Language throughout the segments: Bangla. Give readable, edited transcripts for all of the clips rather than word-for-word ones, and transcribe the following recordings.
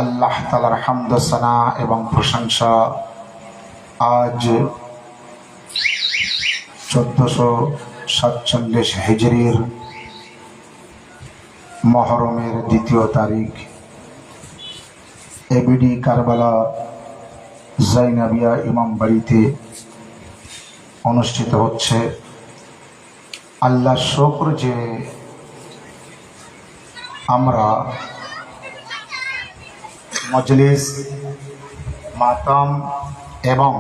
আল্লাহ তাআলার হামদ ও সানা এবং প্রশংসা আজ 1447 হিজরির মহরমের 2য় তারিখ এবিডি কারবালা জাইনাবিয়া ইমাম বাড়িতে অনুষ্ঠিত হচ্ছে। আল্লাহর শুকর যে আমরা মজলিস, মাতাম এবং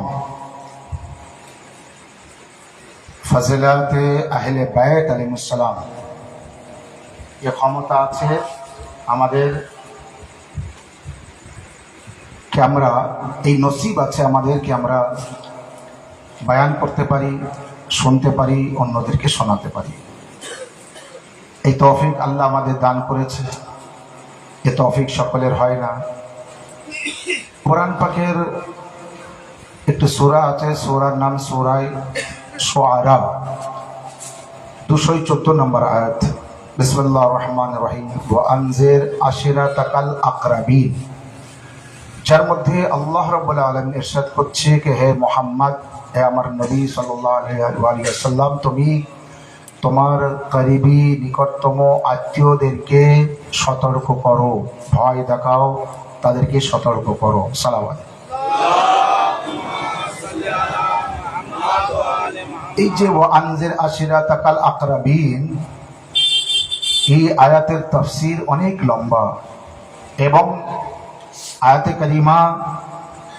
ফজিলাতে আহলে বাইত আলাইহিস সালাম এ ক্ষমতা আছে আমাদের, কি আমরা এই নসিব আছে আমাদেরকে আমরা বয়ান করতে পারি, শুনতে পারি, অন্যদেরকে শোনাতে পারি। এই তৌফিক আল্লাহ আমাদের দান করেছে। এ তৌফিক সকলের হয় না। কোরআন পাকের একটি সূরা আছে, সূরার নাম সূরায়ে শুআরা, 214 নম্বর আয়াত। বিসমিল্লাহির রহমানির রহিম। ওয়া আনজির আশিরাতাকাল আকরাবিন, যার মধ্যে আল্লাহ রাব্বুল আলামিন ইরশাদ করছে যে হে মুহাম্মদ, হে আমার নবী সাল্লাল্লাহু আলাইহি ওয়াসাল্লাম, তুমি তোমার করিবি নিকটতম আত্মীয়দেরকে সতর্ক করো, ভয় দেখাও, তাদেরকে সতর্ক করো। সালাওয়াত। এই যে ওয়া আনজির আশিরাতাকাল আকরাবিন, এই আয়াতের তাফসীর অনেক লম্বা এবং আয়াতে কারিমা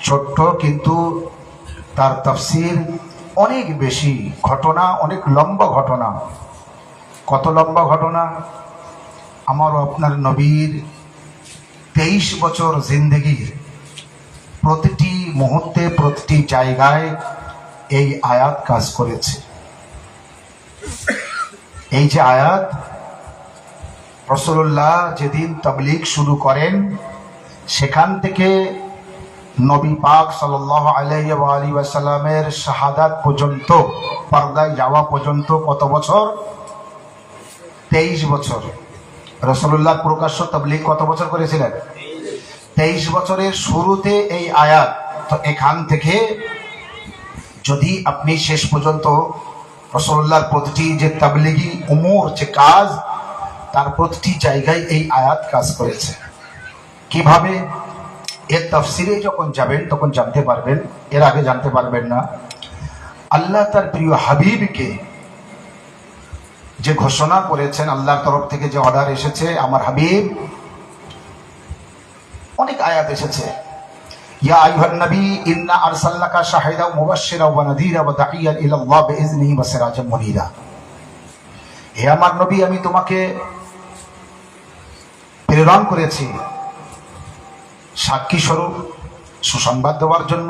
ছোট্ট, কিন্তু তার তাফসীর অনেক বেশি। ঘটনা অনেক লম্বা ঘটনা। কত লম্বা ঘটনা! আমার আপনার নবীর 23 বছর জিন্দেগির প্রতিটি মুহূর্তে, প্রতিটি জায়গায় এই আয়াত কাজ করেছে। এই যে আয়াত, রাসূলুল্লাহ যেদিন তাবলীগ শুরু করেন সেখান থেকে নবী পাক সাল্লাল্লাহু আলাইহি ওয়াসাল্লামের শাহাদাত পর্যন্ত, পর্দায় যাওয়া পর্যন্ত কত বছর? 23 বছর। রাসূলুল্লাহ প্রকাশ্য তাবলীগ কত বছর করেছিলেন? 23 বছরের শুরুতে এই আয়াত। তো এখান থেকে যদি আপনি শেষ পর্যন্ত রাসূলুল্লাহর প্রতিটি যে তাবলীগী উমুর, যে কাজ, তার প্রতিটি জায়গায় এই আয়াত কাজ করেছে। কিভাবে? এর তাফসিরে যখন যাবেন তখন জানতে পারবেন, এর আগে জানতে পারবেন না। আল্লাহ তার প্রিয় হাবিবকে যে ঘোষণা করেছেন, আল্লাহর তরফ থেকে যে অর্ডার এসেছে, আমার হাবিব, অনেক আয়াত এসেছে। ইয়া আইয়ুহান নবী ইন্না আরসালনাকা শাহিদা ওয়া মুবাশশিরা ওয়া নাযীরা ওয়া দাঈয়ান ইলাল্লাহ বিইজনিহি ওয়া সিরাজাম মুনীরা। হে আমার নবী, আমি তোমাকে প্রেরণ করেছি সাক্ষী স্বরূপ, সুসংবাদ দেওয়ার জন্য,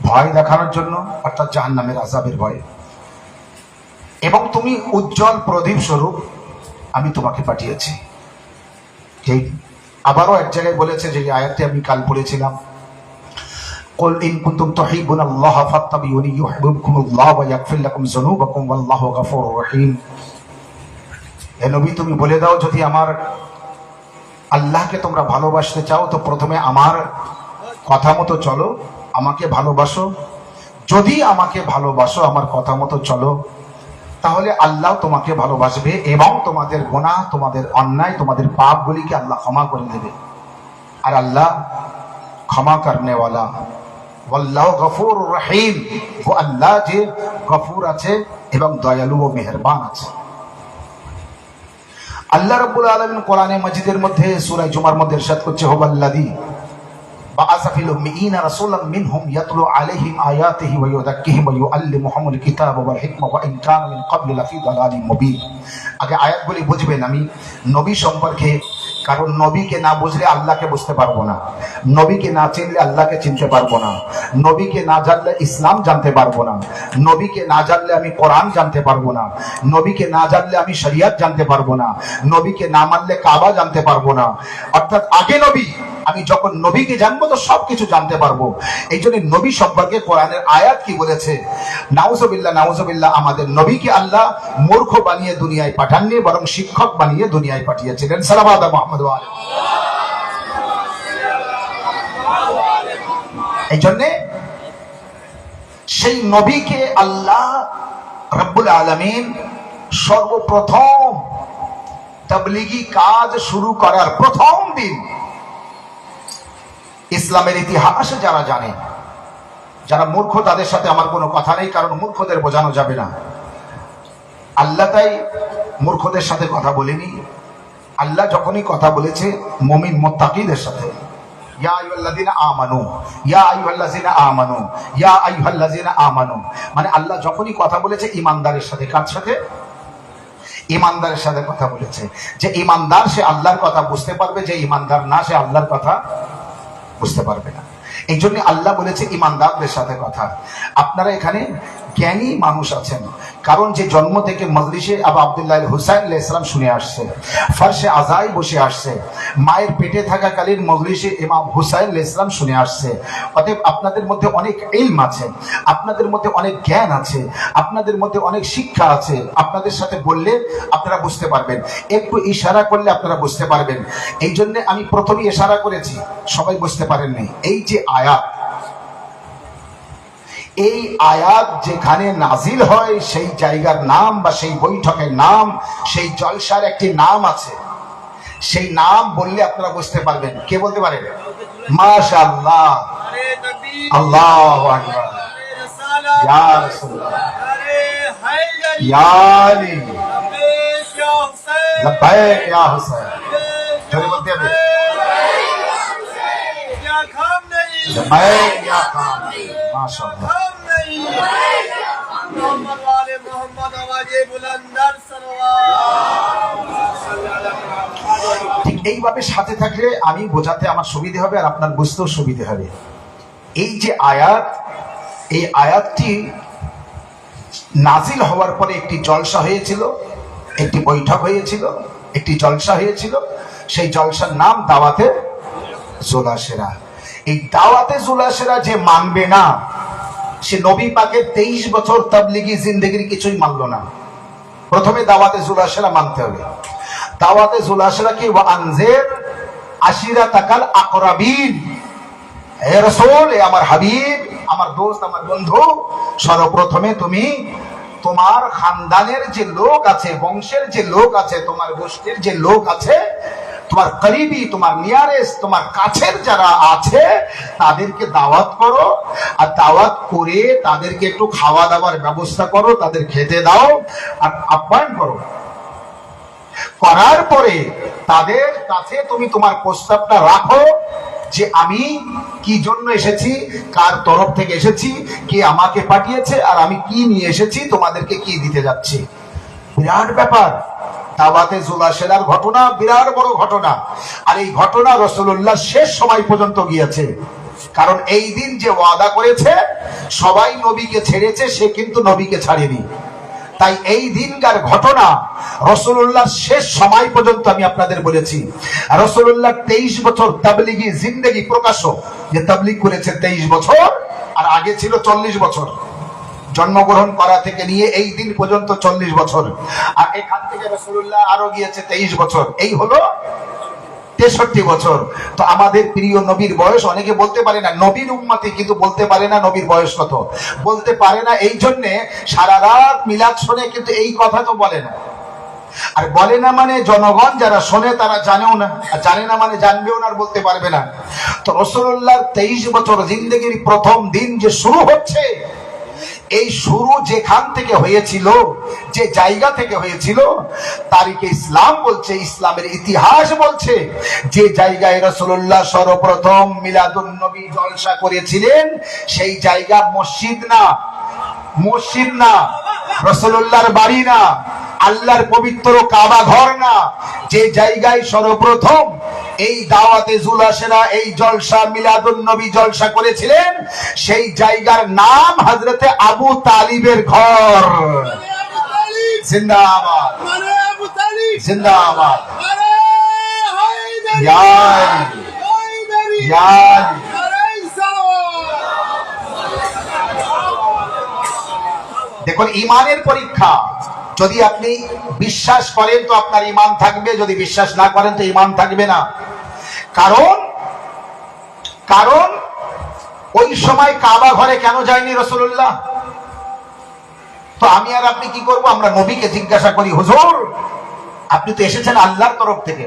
ভয় দেখানোর জন্য, অর্থাৎ জাহান্নামের আযাবের ভয়, এবং তুমি উজ্জ্বল প্রদীপ স্বরূপ আমি তোমাকে পাঠিয়েছি। এই আবারও এক জায়গায় বলেছে, যে আয়াতটি আমি কাল পড়েছিলাম, কুল ইন কুনতুম তুহিব্বুনাল্লাহা ফাত্তাবিউনি ইউহিব্বুকুমুল্লাহ ওয়া ইয়াগফির লাকুম যুনুবাকুম ওয়াল্লাহু গফুরুর রহিম। হে নবী, তুমি বলে দাও, যদি আমার আল্লাহকে তোমরা ভালোবাসতে চাও তো প্রথমে আমার কথা মতো চলো, আমাকে ভালোবাসো। যদি আমাকে ভালোবাসো, আমার কথা মতো চলো, তাহলে আল্লাহ তোমাকে ভালোবাসবে এবং তোমাদের গুনাহ, তোমাদের অন্যায়, তোমাদের পাপগুলিকে আল্লাহ ক্ষমা করে দেবে। আর আল্লাহ ক্ষমা করনেওয়ালা, ওয়াল্লাহু গফুরুর রহিম, ও আল্লাহ যে গফুর আছে এবং দয়ালু ও মেহেরবান আছে। আল্লাহ রাব্বুল আলামিন কোরআনে মাজিদের মধ্যে সূরা জুমার মধ্যে ইরশাদ করছে, হুয়াল্লাযী বাআসা ফিল উম্মিয়িনা রাসূলাম মিনহুম ইয়াতলু আলাইহিম আয়াতিহি ওয়া ইউযাক্কিহিম ওয়া ইউআল্লিমুহুমুল কিতাবা ওয়াল হিকমা ওয়া ইন কানু মিন ক্বাবলি লাফি দালালিন মুবিন। আগে আয়াতগুলি বুঝবেন আমি নবী সম্পর্কে, কারণ নবীকে না বুঝলে আল্লাহকে বুঝতে পারবো না, নবীকে না চিনলে আল্লাহকে চিনতে পারবো না, নবীকে না জানলে ইসলাম জানতে পারবো না, নবীকে না জানলে আমি কোরআন জানতে পারবো না, নবীকে না জানলে আমি শরিয়ত জানতে পারবো না, নবীকে না মানলে কাবা জানতে পারবো না। অর্থাৎ আগে নবী, আমি যখন নবীকে জানবো তো সবকিছু জানতে পারবো। এই জন্য নবী সম্পর্কে কোরআনের আয়াত কি বলেছে, নাউজুবিল্লাহ নাউজুবিল্লাহ, আমাদের নবীকে আল্লাহ মূর্খ বানিয়ে দুনিয়ায় পাঠাননি, বরং শিক্ষক বানিয়ে দুনিয়ায় পাঠিয়েছিলেন। সালাওয়াত মুহাম্মদ ওয়া আলাইহি। এই জন্যে সেই নবীকে আল্লাহ রব্বুল আলামিন সর্বপ্রথম তাবলীগী কাজ শুরু করার প্রথম দিন, ইসলামের ইতিহাস যারা জানে, যারা মূর্খ তাদের সাথে আমার কোনো কথা নেই, কারণ মূর্খদের বোঝানো যাবে না। আল্লাহ তাই মূর্খদের সাথে কথা বলেনি। আল্লাহ যখনই কথা বলেছে মুমিন মুত্তাকিদের সাথে, ইয়া আইয়ুহাল্লাযিনা আমানু, ইয়া আইয়ুহাল্লাযিনা আমানু, ইয়া আইয়ুহাল্লাযিনা আমানু, মানে আল্লাহ যখনই কথা বলেছে ইমানদারের সাথে। কার সাথে? ইমানদারের সাথে কথা বলেছে। যে ইমানদার সে আল্লাহর কথা বুঝতে পারবে, যে ইমানদার না সে আল্লাহর কথা বুঝতে পারবে না। এই জন্য আল্লাহ বলেছে ইমানদারদের সাথে কথা। আপনারা এখানে জ্ঞানী মানুষ আছেন, কারণ যে জন্ম থেকে মজলিসে আবু আব্দুল্লাহ হুসাইন আলাইহিস সালাম শুনে আসছে, ফারশে আজাই বসে আসছে, মায়ের পেটে থাকাকালীন মজলিসে ইমাম হুসাইন আলাইহিস সালাম শুনে আসছে। অতএব আপনাদের মধ্যে অনেক ইলম আছে, আপনাদের মধ্যে অনেক জ্ঞান আছে, আপনাদের মধ্যে অনেক শিক্ষা আছে। আপনাদের সাথে বললে আপনারা বুঝতে পারবেন, একটু ইশারা করলে আপনারা বুঝতে পারবেন। এই জন্য আমি প্রথমেই ইশারা করেছি, সবাই বুঝতে পারেননি। এই যে আয়াত, এই আয়াত যেখানে নাজিল হয় সেই জায়গার নাম বা সেই বৈঠকের নাম, সেই জলসার একটি নাম আছে। সেই নাম বললে আপনারা বুঝতে পারবেন। কে বলতে পারেন? মাশাআল্লাহ, আল্লাহু আকবার, ইয়া রাসূলুল্লাহ, ইয়া আলী, লব্বাইক ইয়া হুসাইন। জোরে বলতে হবে, লব্বাইক ইয়া কাম। মাশাআল্লাহ। ঠিক এইভাবে সাথে থাকলে আমি বোঝাতে আমার সুবিধা হবে আর আপনার বুঝতেও সুবিধা হবে। এই যে আয়াত, এই আয়াতটি নাজিল হওয়ার পরে একটি জলসা হয়েছিল, একটি বৈঠক হয়েছিল, একটি জলসা হয়েছিল। সেই জলসার নাম দাওয়াতে জুলাশেরা। এই দাওয়াতে জুলাশেরা যে মানবে না, সে নবী পাকের 23 বছর তাবলীগী জিন্দেগির কিছুই মানলো না। প্রথমে দাওয়াতে জুলাশেরা মানতে হবে। দাওয়াতে জুলাশেরা কি? ওয়া আনজির আশিরাতাকাল আকরাবিন। হে রাসূল, হে আমার হাবিব, আমার দোস্ত, আমার বন্ধু, সর্বপ্রথমে তুমি তোমার খানদানের যে লোক আছে, বংশের যে লোক আছে, তোমার গোষ্ঠীর যে লোক আছে, তোমার করিবি, তোমার নিয়ারেস্ট, তোমার কাছের যারা আছে তাদেরকে দাওয়াত করো। আর দাওয়াত করে তাদেরকে একটু খাওয়া দাওয়ার ব্যবস্থা করো, তাদের খেতে দাও আর আপ্যায়ন করো। করার পরে তাদের কাছে তুমি তোমার প্রস্তাবটা রাখো যে আমি কি জন্য এসেছি, কার তরফ থেকে এসেছি, কে আমাকে পাঠিয়েছে, আর আমি কি নিয়ে এসেছি, তোমাদেরকে কি দিতে যাচ্ছি। বিরাট ব্যাপার। দাওয়াতে জুলাশেরার ঘটনা বিরাট বড় ঘটনা। আর এই ঘটনা রাসূলুল্লাহ শেষ সময় পর্যন্ত গিয়েছে। কারণ এই দিন যে ওয়াদা করেছে সবাই নবীকে ছেড়েছে, সে কিন্তু নবীকে ছাড়েনি। তাই এই দিনকার ঘটনা রাসূলুল্লাহ শেষ সময় পর্যন্ত আমি আপনাদের বলেছি। রাসূলুল্লাহ 23 বছর তাবলীগী জিন্দেগি প্রকাশ্য যে তাবলীগ করেছে 23 বছর, আর আগে ছিল 40 বছর। জন্মগ্রহণ করা থেকে নিয়ে এই দিন পর্যন্ত 40 বছর, আর এখান থেকে রাসূলুল্লাহ আরো গিয়েছে 23 বছর, এই হলো 63 বছর। তো আমাদের প্রিয় নবীর বয়স অনেকে বলতে পারে না, নবীর উম্মতি কিন্তু বলতে পারে না নবীর বয়স কত, বলতে পারে না। এই জন্যে সারা রাত মিলাদ শোনে, কিন্তু এই কথা তো বলে না। আর বলে না মানে জনগণ যারা শোনে তারা জানেও না, আর জানে না মানে জানবেও না, আর বলতে পারবে না। তো রাসূলুল্লাহর 23 বছর জিন্দেগির প্রথম দিন যে শুরু হচ্ছে, এই শুরু যেখান থেকে হয়েছিল, যে জায়গা থেকে হয়েছিল, তারিখে ইসলাম বলছে, ইসলামের ইতিহাস বলছে, যে জায়গায় রাসূলুল্লাহ সর্বপ্রথম মিলাদুন নবী জলসা করেছিলেন সেই জায়গা মসজিদ না, মসজিদ না, রাসূলুল্লাহর বাড়ি না, আল্লাহর পবিত্র কাবা ঘর না। যে জায়গায় সর্বপ্রথম এই দাওয়াতে জুলাশেরা এই জলসা মিলাদুন নবী জলসা করেছিলেন, সেই জায়গার নাম হযরতে আবু তালিবের ঘর। জিন্দাবাদ, জিন্দাবাদ, ইয়া আলী, ইয়া আলী। দেখুন, ইমানের পরীক্ষা। যদি আপনি বিশ্বাস করেন তো আপনার ঈমান থাকবে, যদি বিশ্বাস না করেন তো ঈমান থাকবে না। কারণ ওই সময় কাবা ঘরে কেন যায়নি রাসূলুল্লাহ? তো আমি আর আপনি কি করব? আমরা নবীকে জিজ্ঞাসা করি, হুজুর আপনি তো এসেছেন আল্লাহর তরফ থেকে,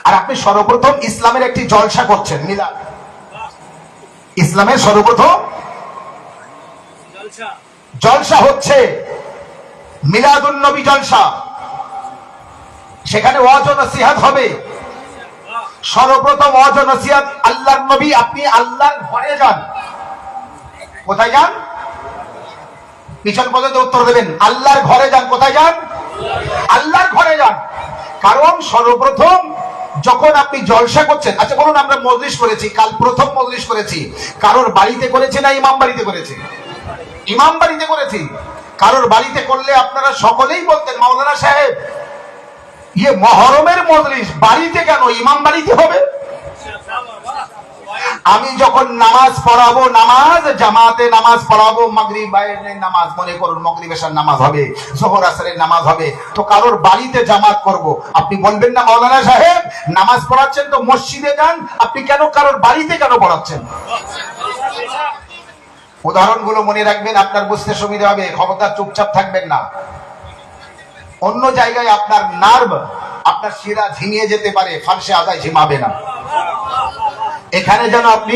আর আপনি সর্বপ্রথম ইসলামের একটি জলসা করছেন, মিলাদ। ইসলামের সর্বপ্রথম জলসা হচ্ছে মিলাদুন নবী জলসা। সেখানে ওয়াজ ও নসিহত হবে। সর্বপ্রথম ওয়াজ ও নসিহত আল্লাহর নবী, আপনি আল্লাহর ঘরে যান। কোথায় যান? পিছন পর্যন্ত উত্তর দেবেন, আল্লাহর ঘরে যান। কোথায় যান? আল্লাহর ঘরে যান। কারণ সর্বপ্রথম যখন আপনি জলসা করছেন, আচ্ছা বলুন, আমরা মজলিস করেছি, কাল প্রথম মজলিস করেছি, কারোর বাড়িতে করেছি না ইমাম বাড়িতে করেছি? ইমাম বাড়িতে করেছি। কারোর বাড়িতে করলে আপনারা সকলেই বলতেন, মাওলানা সাহেব ইয়ে মহরমের মজলিস বাড়িতে কেন, ইমাম বাড়িতে হবে? আমি যখন নামাজ পড়াবো, নামাজ জামাতে নামাজ পড়াবো, মাগরিবের নামাজ, মনে করুন মাগরিব এশার নামাজ হবে, যোহর আসরের নামাজ হবে, তো কারোর বাড়িতে জামাত করব, আপনি বলবেন না মাওলানা সাহেব নামাজ পড়াচ্ছেন তো মসজিদে যান, আপনি কেন কারোর বাড়িতে কেন পড়াচ্ছেন? উদাহরণগুলো মনে রাখবেন, আপনার বুঝতে সুবিধা হবে। খবরদার চুপচাপ থাকবেন না। অন্য জায়গায় আপনার নার্ভ, আপনার শিরা ঝিমিয়ে যেতে পারে, ফারসে আদায় ঝিমাবে না। এখানে যেন আপনি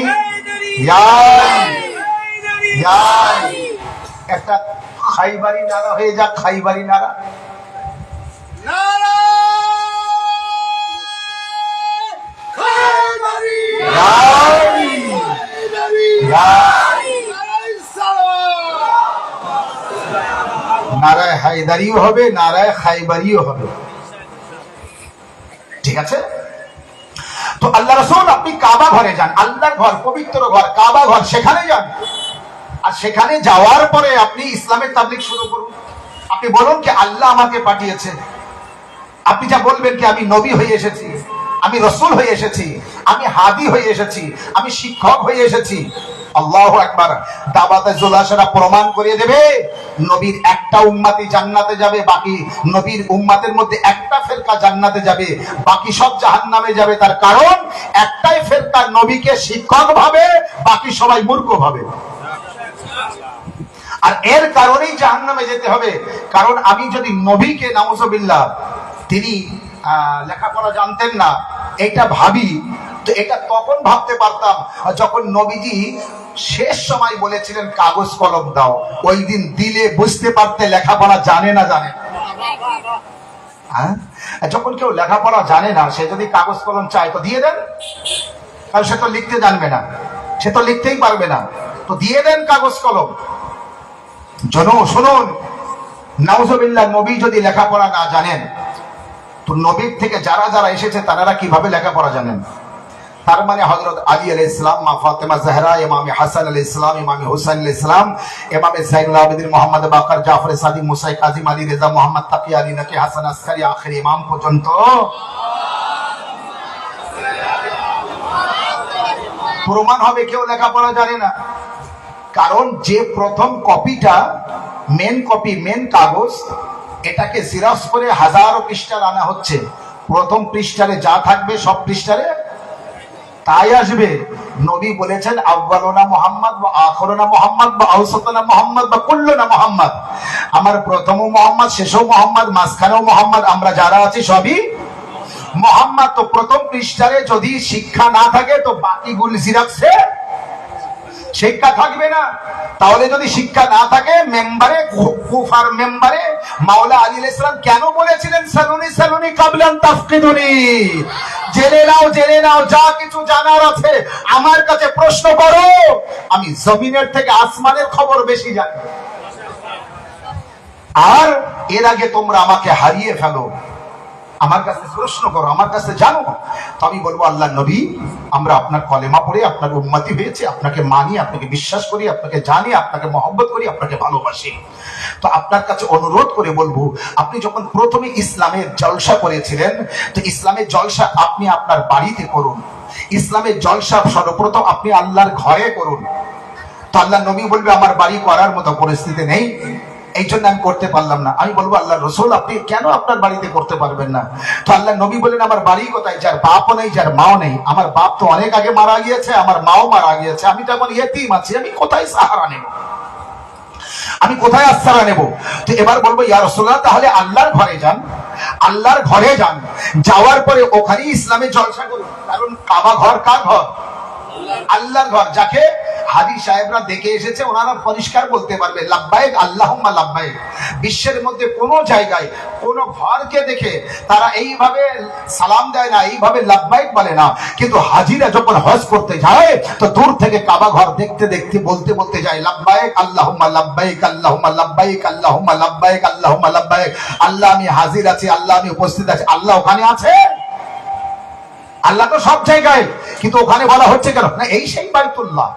একটা খাইবারি নারা হয়ে যাক, খাইবারি নারা। নারায় হায়দারিও হবে, নারায় খাইবারিও হবে। ঠিক আছে? তো আল্লাহ রাসূল আপনি কাবা ঘরে যান, আল্লাহর ঘর, পবিত্র ঘর কাবা ঘর, সেখানে যান। আর সেখানে যাওয়ার পরে আপনি ইসলামের তাবলীগ শুরু করুন। আপনি বলুন কি আল্লাহ আমাকে পাঠিয়েছে। আপনি যা বলবেন কি আমি নবী হয়ে এসেছি, আমি রাসূল হয়ে এসেছি, আমি হাদি হয়ে এসেছি, আমি শিক্ষক হয়ে এসেছি। আল্লাহু আকবার। দাওয়াতে জুলাশারা প্রমাণ করিয়ে দেবে নবীর একটা উম্মতি জান্নাতে যাবে, বাকি নবীর উম্মতের মধ্যে একটা ফেরকা জান্নাতে যাবে, বাকি সব জাহান্নামে যাবে। তার কারণ একটাই ফেরকা নবীকে শিক্ষক ভাবে, বাকি সবাই মূর্খ ভাবে। আর এর কারণেই জাহান্নামে যেতে হবে। কারণ আমি যদি নবীকে নাউজুবিল্লাহ তিনি লেখাপড়া জানতেন না এটা ভাবি, তো এটা তখন ভাবতে পারতাম যখন নবীজি শেষ সময় বলেছিলেন কাগজ কলম দাও। ওই দিন দিলে বুঝতে পারতে লেখাপড়া জানে না জানে। হ্যাঁ, যখন কেউ লেখাপড়া জানে না, সে যদি কাগজ কলম চায় তো দিয়ে দেন, কারণ সে তো লিখতে জানবে না, সে তো লিখতেই পারবে না, তো দিয়ে দেন কাগজ কলম। শুনুন, নাউজুবিল্লাহ নবী যদি লেখাপড়া না জানেন, তো নবীর থেকে যারা যারা এসেছে তারা কিভাবে লেখাপড়া জানেন? তার মানে হযরত আলী আলাইহিস সালাম, মা ফাতেমা জাহরা, ইমাম হাসান আলাইহিস সালাম, ইমাম হুসাইন আলাইহিস সালাম, ইমাম যাইনুল আবেদিন মুহাম্মদ বাকর, জাফর সাদিক, মুসাই কাজী, আলী রেজা, মুহাম্মদ তাকি, আলী নাকি, হাসান আসকারি, আখেরি ইমাম পর্যন্ত প্রমাণ হবে কেউ লেখাপড়া জানে না। কারণ যে প্রথম কপিটা, মেন কপি, মেন কাগজ, এটাকে জেরক্স করে হাজারো পৃষ্ঠার আনা হচ্ছে। প্রথম পৃষ্ঠারে যা থাকবে সব পৃষ্ঠারে তাই আসবে। নবী বলেছেন আউয়ালুনা মুহাম্মদ ওয়া আখিরুনা মুহাম্মদ ওয়া আওসাতুনা মুহাম্মদ ওয়া কুল্লুনা মুহাম্মদ। আমার প্রথমও মুহাম্মদ, শেষও মুহাম্মদ, মাঝখানেও মুহাম্মদ, আমরা যারা আছি সবই মুহাম্মদ। তো প্রথম পৃষ্ঠারে যদি শিক্ষা না থাকে তো বাকিগুলো জেরক্সে শিক্ষা থাকবে না। তাহলে যদি শিক্ষা না থাকে, মেম্বারে, কুফার মেম্বারে মাওলা আলী আলাইহিস সালাম কেন বলেছিলেন সালুনি সালুনি কাবলান তাফকিদুনি, জেনে নাও জেনে নাও, যা কিছু জানার আছে আমার কাছে প্রশ্ন করো, আমি জমিনের থেকে আসমানের খবর বেশি জানি। আর এর আগে তোমরা আমাকে হারিয়ে ফেলো, আমার কাছে প্রশ্ন করো, আমার কাছে জানো। তো আমি বলবো আল্লাহ নবী, আমরা আপনার কলেমা পড়ে আপনার উম্মতি হয়েছে, আপনাকে মানি, আপনাকে বিশ্বাস করি, আপনাকে জানি, আপনাকে মহব্বত করি, আপনাকে ভালোবাসি। তো আপনার কাছে অনুরোধ করে বলবো, আপনি যখন প্রথমে ইসলামের জলসা করেছিলেন, তো ইসলামের জলসা আপনি আপনার বাড়িতে করুন। ইসলামের জলসা সর্বপ্রথম আপনি আল্লাহর ঘরে করুন। তো আল্লাহ নবী বলবে আমার বাড়ি করার মতো পরিস্থিতি নেই, এই জন্য আমি করতে পারলাম না। আমি বলবো আল্লাহ রসুল আপনি কেন আপনার বাড়িতে করতে পারবেন না? তো আল্লাহ নবী বলেন আমার বাড়ি কোথায়, যার বাপও নেই যার মাও নেই। আমার বাপ তো অনেক আগে মারা গিয়েছে, আমার মাও মারা গিয়েছে, আমি তো এখন ইয়েতিম আছি, আমি কোথায় সাহারা নেব, আমি কোথায় আশ্রয় নেব? তো এবার বলবো ইয়া রাসূলুল্লাহ তাহলে আল্লাহর ঘরে যান, আল্লাহর ঘরে যান, যাওয়ার পরে ওখানেই ইসলামে জলসা করুন। কারণ কাবা ঘর কার ঘর? আল্লাহর ঘর। যাকে হাজি সাহেবরা দেখে এসেছে ওনারা পরিষ্কার বলতে পারবে লাব্বাইক আল্লাহুম্মা লাব্বাইক। বিশ্বের মধ্যে কোন জায়গায় কোন ঘরকে দেখে তারা এইভাবে সালাম দেয় না, এইভাবে লাব্বাইক বলে না। কিন্তু হাজিরা যখন হজ করতে যায় তো দূর থেকে কাবা ঘর দেখতে দেখতে বলতে বলতে যায় লাব্বাইক আল্লাহুম্মা লাব্বাইক আল্লাহুম্মা লাব্বাইক আল্লাহুম্মা লাব্বাইক আল্লাহুম্মা লাব্বাইক। আল্লাহ আমি হাজির আছি, আল্লাহ আমি উপস্থিত আছি। আল্লাহ ওখানে আছে? আল্লাহ তো সব জায়গায়, কিন্তু ওখানে বলা হচ্ছে কেন না? এই সেই বাইতুল্লাহ,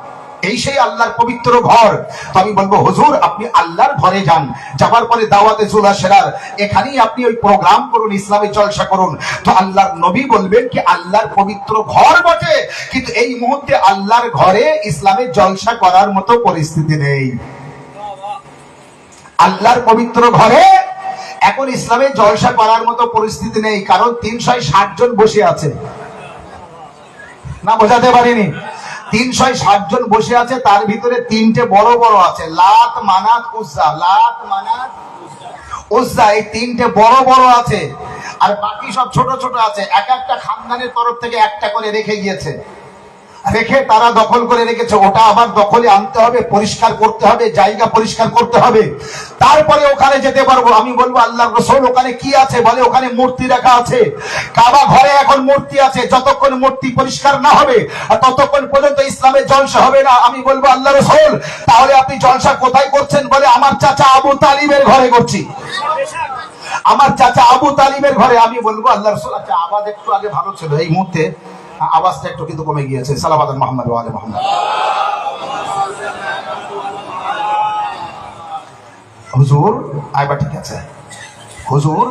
এই সেই আল্লাহর পবিত্র ঘর। তো আমি বলবো হুজুর আপনি আল্লাহর ঘরে যান, যাবার পরে দাওয়াতে জুলাশেরার এখানেই আপনি ওই প্রোগ্রাম করুন, ইসলামে জলসা করুন। তো আল্লাহর নবী বলবেন কি আল্লাহর পবিত্র ঘর বটে, কিন্তু এই মুহূর্তে আল্লাহর ঘরে ইসলামে জলসা করার মতো পরিস্থিতি নেই। আল্লাহর পবিত্র ঘরে এখন ইসলামে জলসা করার মতো পরিস্থিতি নেই, কারণ 360 জন বসে আছে। না বোঝাতে পারিনি? 360 জন বসে আছে, তার ভিতরে 3টে বড় বড় আছে, লাত মানাত উজ্জা। লাত মানাত উজ্জা এই 3টে বড় বড় আছে, আর বাকি সব ছোট ছোট আছে। এক একটা খানদানের তরফ থেকে একটা করে রেখে গিয়েছে, রেখে তারা দখল করে রেখেছে। ওটা আবার দখলে আনতে হবে, পরিষ্কার করতে হবে, জায়গা পরিষ্কার করতে হবে, তারপরে ওখানে যেতে পারবো। আমি বলবো আল্লাহর রাসূল ওখানে কি আছে? বলে ওখানে মূর্তি রাখা আছে। কাবা ঘরে এখন মূর্তি আছে, যতক্ষণ মূর্তি পরিষ্কার না হবে আর ততক্ষণ পর্যন্ত ইসলামের জলসা হবে না। আমি বলবো আল্লাহর রাসূল তাহলে আপনি জলসা কোথায় করছেন? বলে আমার চাচা আবু তালিবের ঘরে করছি, আমার চাচা আবু তালিবের ঘরে। আমি বলবো আল্লাহর রাসূল আচ্ছা আওয়াজ একটু আগে ভালো ছিল, এই মুহূর্তে আওয়াজটা একটু কিন্তু কমে গিয়েছে। সালাওয়াত মুহাম্মদ ওয়া আলি মুহাম্মদ। হুজুর আইবা ঠিক আছে, হুজুর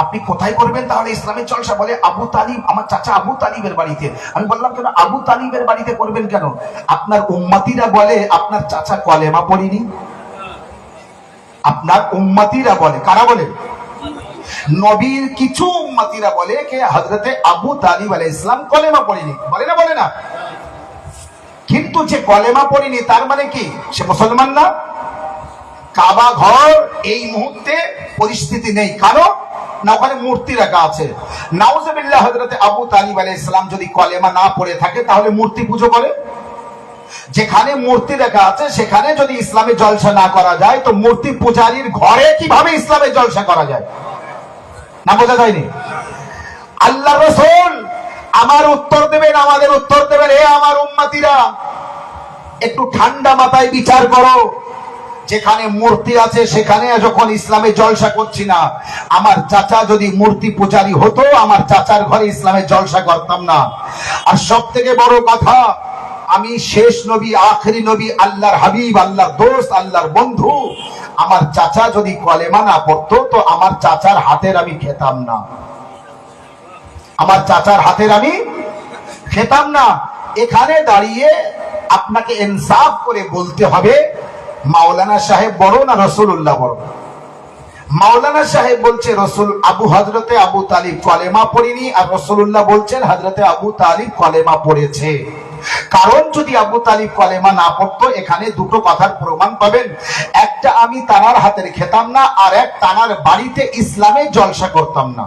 আপনি কোথায় করবেন তাহলে ইসলামের জলসা? বলে আবু তালিব, আমার চাচা আবু তালিবের বাড়িতে। আমি বললাম কেন আবু তালিবের বাড়িতে করবেন কেন? আপনার উম্মতিরা বলে আপনার চাচা কলেমা পড়েনি। আপনার উম্মতিরা বলে, কারা বলে? নবীর কিছু উম্মতিরা বলে যে হযরতে আবু তালিব আলাইহিস সালাম কলেমা পড়েনি। বলে না? বলে না? কিন্তু যে কলেমা পড়েনি তার মানে কি সে মুসলমান না? কাবা ঘর এই মুহূর্তে পরিস্থিতি নেই, কারণ না ওখানে মূর্তি রাখা আছে। নাউজুবিল্লাহ, হযরতে আবু তালিব আলাইহিস সালাম যদি কলেমা না পড়ে থাকে তাহলে মূর্তি পুজো করে। যেখানে মূর্তি রাখা আছে সেখানে যদি ইসলামে জলসা না করা যায় তো মূর্তি পূজারীর ঘরে কিভাবে ইসলামে জলসা করা যায়? না বোঝা যায়নি? আল্লাহর রাসূল আমার উত্তর দেবেন, আমাদের উত্তর দেবেন, হে আমার উম্মতিরা একটু ঠান্ডা মাথায় বিচার করো। যেখানে মূর্তি আছে সেখানে যখন ইসলামে জলসা করছি না, আমার চাচা যদি মূর্তি পূজারী হতো আমার চাচার ঘরে ইসলামে জলসা করতাম না। আর সব থেকে বড় কথা, আমি শেষ নবী, আখেরি নবী, আল্লাহর হাবিব, আল্লাহর দোস্ত, আল্লাহর বন্ধু, আমার চাচা যদি কলেমা না পড়তো তো আমার চাচার হাতের আমি খেতাম না, আমার চাচার হাতের আমি খেতাম না। এখানে দাঁড়িয়ে আপনাকে ইনসাফ করে বলতে হবে মাওলানা সাহেব বড় না রাসূলুল্লাহ বড়? মাওলানা সাহেব বলছে হযরতে আবু তালিব কলেমা পড়েনি, আর রাসূলুল্লাহ বলছেন হযরতে আবু তালিব কলেমা পড়েছে। কারণ যদি আবু তালিব কলেমা না পড়তো এখানে দুটো কথার প্রমাণ পাবেন। একটা, আমি তানার হাতের খেতাম না, আর এক, তানার বাড়িতে ইসলামে জলসা করতাম না।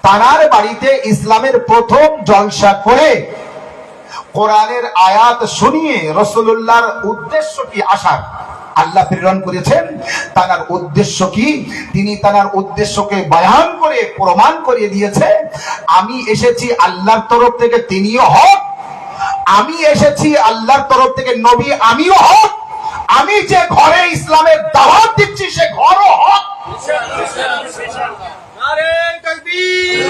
তানার বাড়িতে ইসলামের প্রথম জলসা করে কোরআনের আয়াত শুনিয়ে রাসূলুল্লাহর উদ্দেশ্য কি আসার আল্লাহ প্রেরণ করেছেন, তার উদ্দেশ্য কি তিনি তার উদ্দেশ্যকে বয়ান করে প্রমাণ করিয়ে দিয়েছে। আমি এসেছি আল্লাহর তরফ থেকে, তিনিও হক। আমি এসেছি আল্লাহর তরফ থেকে, নবী আমিও হক। আমি যে ঘরে ইসলামের দাওয়াত দিচ্ছি সে ঘরও হক। নারে তাকবীর,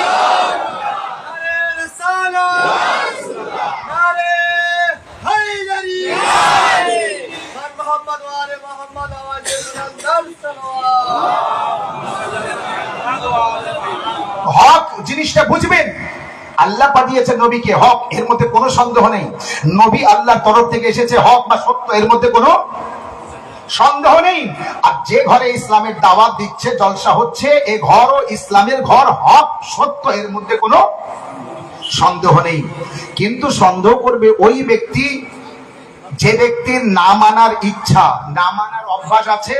নারে রিসালাত, নারে হায়দারি, মান মুহাম্মদ ওয়া আলে মুহাম্মদ আওয়াজে বুলন্দ সালাওয়াত। হক জিনিসটা বুঝবেন। আল্লাহ পাঠিয়েছে নবীকে, হক, এর মধ্যে কোনো সন্দেহ নেই। নবী আল্লাহর তরফ থেকে এসেছে, হক বা সত্য, এর মধ্যে কোনো সন্দেহ নেই। আর যে ঘরে ইসলামের দাওয়াত দিচ্ছে, জলসা হচ্ছে, এ ঘরও ইসলামের ঘর, হক সত্য, এর মধ্যে কোনো সন্দেহ নেই। কিন্তু সন্দেহ করবে ওই ব্যক্তি যে ব্যক্তির না মানার ইচ্ছা, না মানার অভ্যাস আছে,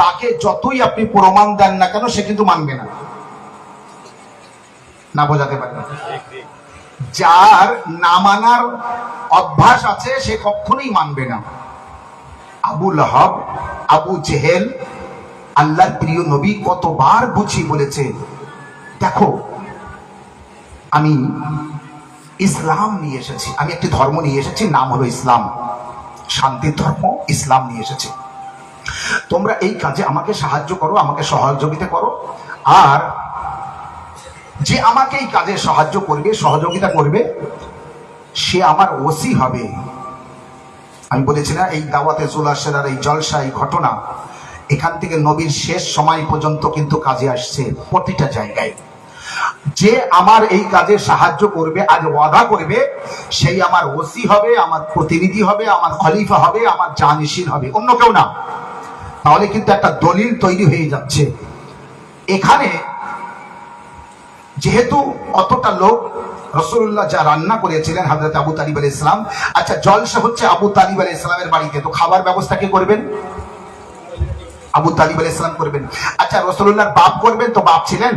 তাকে যতই আপনি প্রমাণ দেন না কেন সে কিন্তু মানবে না। না বোঝাতে পারবেন? যার না মানার অভ্যাস আছে সে কখনোই মানবে না। আবু লাহাব, আবু জেহেল, আল্লাহর প্রিয় নবী কতবার বুঝিয়ে বলেছে, দেখো আমি ইসলাম নিয়ে এসেছি, আমি একটি ধর্ম নিয়ে এসেছি, নাম হলো ইসলাম, শান্তির ধর্ম ইসলাম নিয়ে এসেছি। তোমরা এই কাজে আমাকে সাহায্য করো, আমাকে সহযোগিতা করো। আর যে আমাকে এই কাজে সাহায্য করবে, সহযোগিতা করবে, সে আমার ওসি হবে। আমি বলেছি না, এই দাওয়াতে জুলাসেরার এই জলসা, এই ঘটনা এখান থেকে নবীর শেষ সময় পর্যন্ত কিন্তু কাজে আসছে প্রতিটা জায়গায়। যে আমার এই কাজে সাহায্য করবে, আজ ওয়াদা করবে, সেই আমার ওসি হবে, আমার প্রতিনিধি হবে, আমার খলিফা হবে, আমার জানিশীন হবে, অন্য কেউ না। তাহলে কিন্তু একটা দলিল তৈরি হয়ে যাচ্ছে। এখানে যেহেতু অতটা লোক, রাসূলুল্লাহ যা রান্না করেছিলেন হযরত আবু তালিব আলাইহিস সালাম, আচ্ছা জলসা হচ্ছে আবু তালিব আলাইহিস সালামের বাড়িতে, তো খাবার ব্যবস্থা কে করবেন? আবু তালিব আলাইহিস সালাম করবেন। আচ্ছা রাসূলুল্লাহর বাপ করবেন, তো বাপ ছিলেন।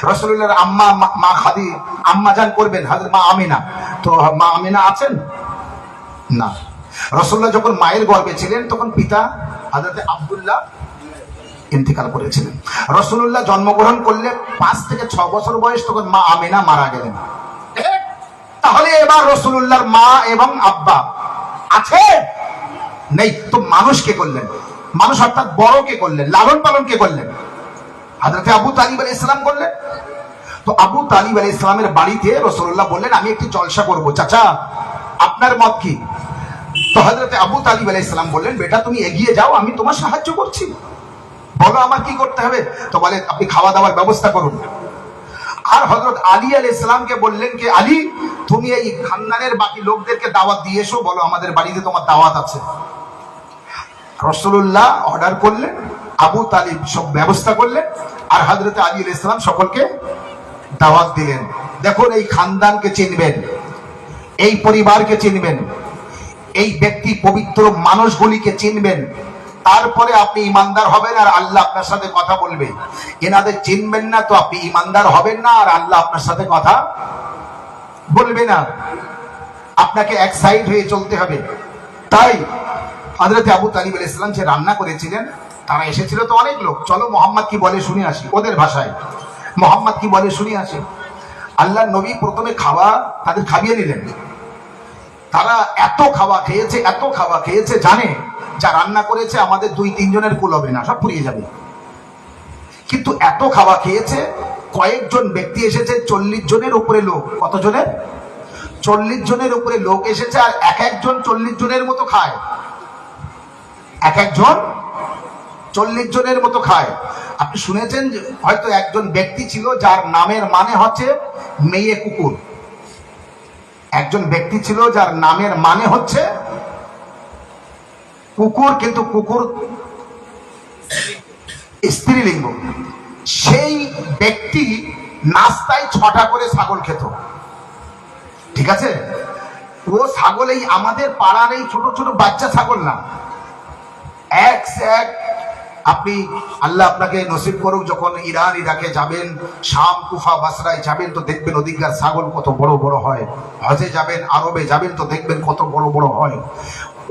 রাসূলুল্লাহর আম্মা মা খাদি আম্মা জান করবেন, হযরত মা আমিনা, তো মা আমিনা আছেন না। রাসূলুল্লাহ যখন মায়ের গর্ভে ছিলেন তখন পিতা হযরত আব্দুল্লাহ ইন্তেকাল করেছিলেন। রাসূলুল্লাহ জন্মগ্রহণ করলে 5 থেকে 6 বছর বয়স, তখন মা আমিনা মারা গেলেন। তাহলে এবার রাসূলুল্লাহর মা এবং আব্বা আছে নেই, তো মানুষ কে করলেন? মানুষ অর্থাৎ বড় কে করলেন? লালন পালন কে করলেন? হযরত আবু তালিব আলাইহিস সালাম করলেন। তো আবু তালিব আলাইহিস সালামের বাড়িতে রাসূলুল্লাহ বললেন, আমি একটি জলসা করব, চাচা আপনার মত কি? তো হযরত আবু তালিব আলাইহিস সালাম বললেন, বেটা তুমি এগিয়ে যাও, আমি তোমার সাহায্য করছি, বলো আমার কি করতে হবে। তো বলে, আপনি খাওয়া দাওয়ার ব্যবস্থা করুন। আর হযরত আলী আলাইহিস সালামকে বললেন কি, আলী তুমি এই খানদানের বাকি লোকদেরকে দাওয়াত দিয়ে এসো, বলো আমাদের বাড়িতে তোমার দাওয়াত আছে। রাসূলুল্লাহ অর্ডার করলেন, আবু তালিব সব ব্যবস্থা করলেন, আর হযরত আলী আলাইহিস সালাম সকলকে দাওয়াত দিলেন। দেখুন, এই খানদানকে চিনবেন, এই পরিবারকে চিনবেন, এই ব্যক্তি পবিত্র মানুষগুলিকে চিনবেন, তারপরে আপনি ইমানদার হবেন আর আল্লাহ আপনার সাথে কথা বলবে। এনাদের চিনবেন না তো আপনি ইমানদার হবেন না আর আল্লাহ আপনার সাথে কথা বলবে না। আপনাকে এক সাইড হয়ে চলতে হবে। তাই হযরত আবু তালিব আলাইহিস সালাম যে রান্না করেছিলেন, তারা এসেছিল তো অনেক লোক, চলো মোহাম্মদ কি বলে শুনে আসি, ওদের ভাষায় মোহাম্মদ কি বলে শুনে আসি। আল্লাহর নবী প্রথমে খাওয়া তাদের খাইয়ে নিলেন। তারা এত খাওয়া খেয়েছে, এত খাওয়া খেয়েছে, জানে যা রান্না করেছে আমাদের 2-3 জনের কুল হবে না, সব পুড়িয়ে যাবে। কিন্তু এত খাওয়া খেয়েছে, কয়েকজন ব্যক্তি এসেছে, 40 জনের উপরে লোক। কত জনের? 40 জনের উপরে লোক এসেছে, আর এক একজন 40 জনের মতো খায়, এক একজন 40 জনের মতো খায়। আপনি শুনেছেন যে হয়তো একজন ব্যক্তি ছিল যার নামের মানে হচ্ছে মেয়ে কুকুর। একজন ব্যক্তি ছিল যার নামের মানে হচ্ছে কুকুর, কিন্তু কুকুর স্ত্রীলিঙ্গ। সেই ব্যক্তি নাস্তায় 6টা করে ছাগল খেত। ঠিক আছে, ও ছাগল এই আমাদের পাড়ার এই ছোট ছোট বাচ্চা ছাগল না, এক আপনি আল্লাহ আপনাকে নসিব করুক, যখন ইরান ইরাকে যাবেন, শাম কুফা বাসরায় যাবেন, তো দেখবেন ওদিককার ছাগল কত বড় বড় হয়। হজে যাবেন, আরবে যাবেন, তো দেখবেন কত বড় বড় হয়।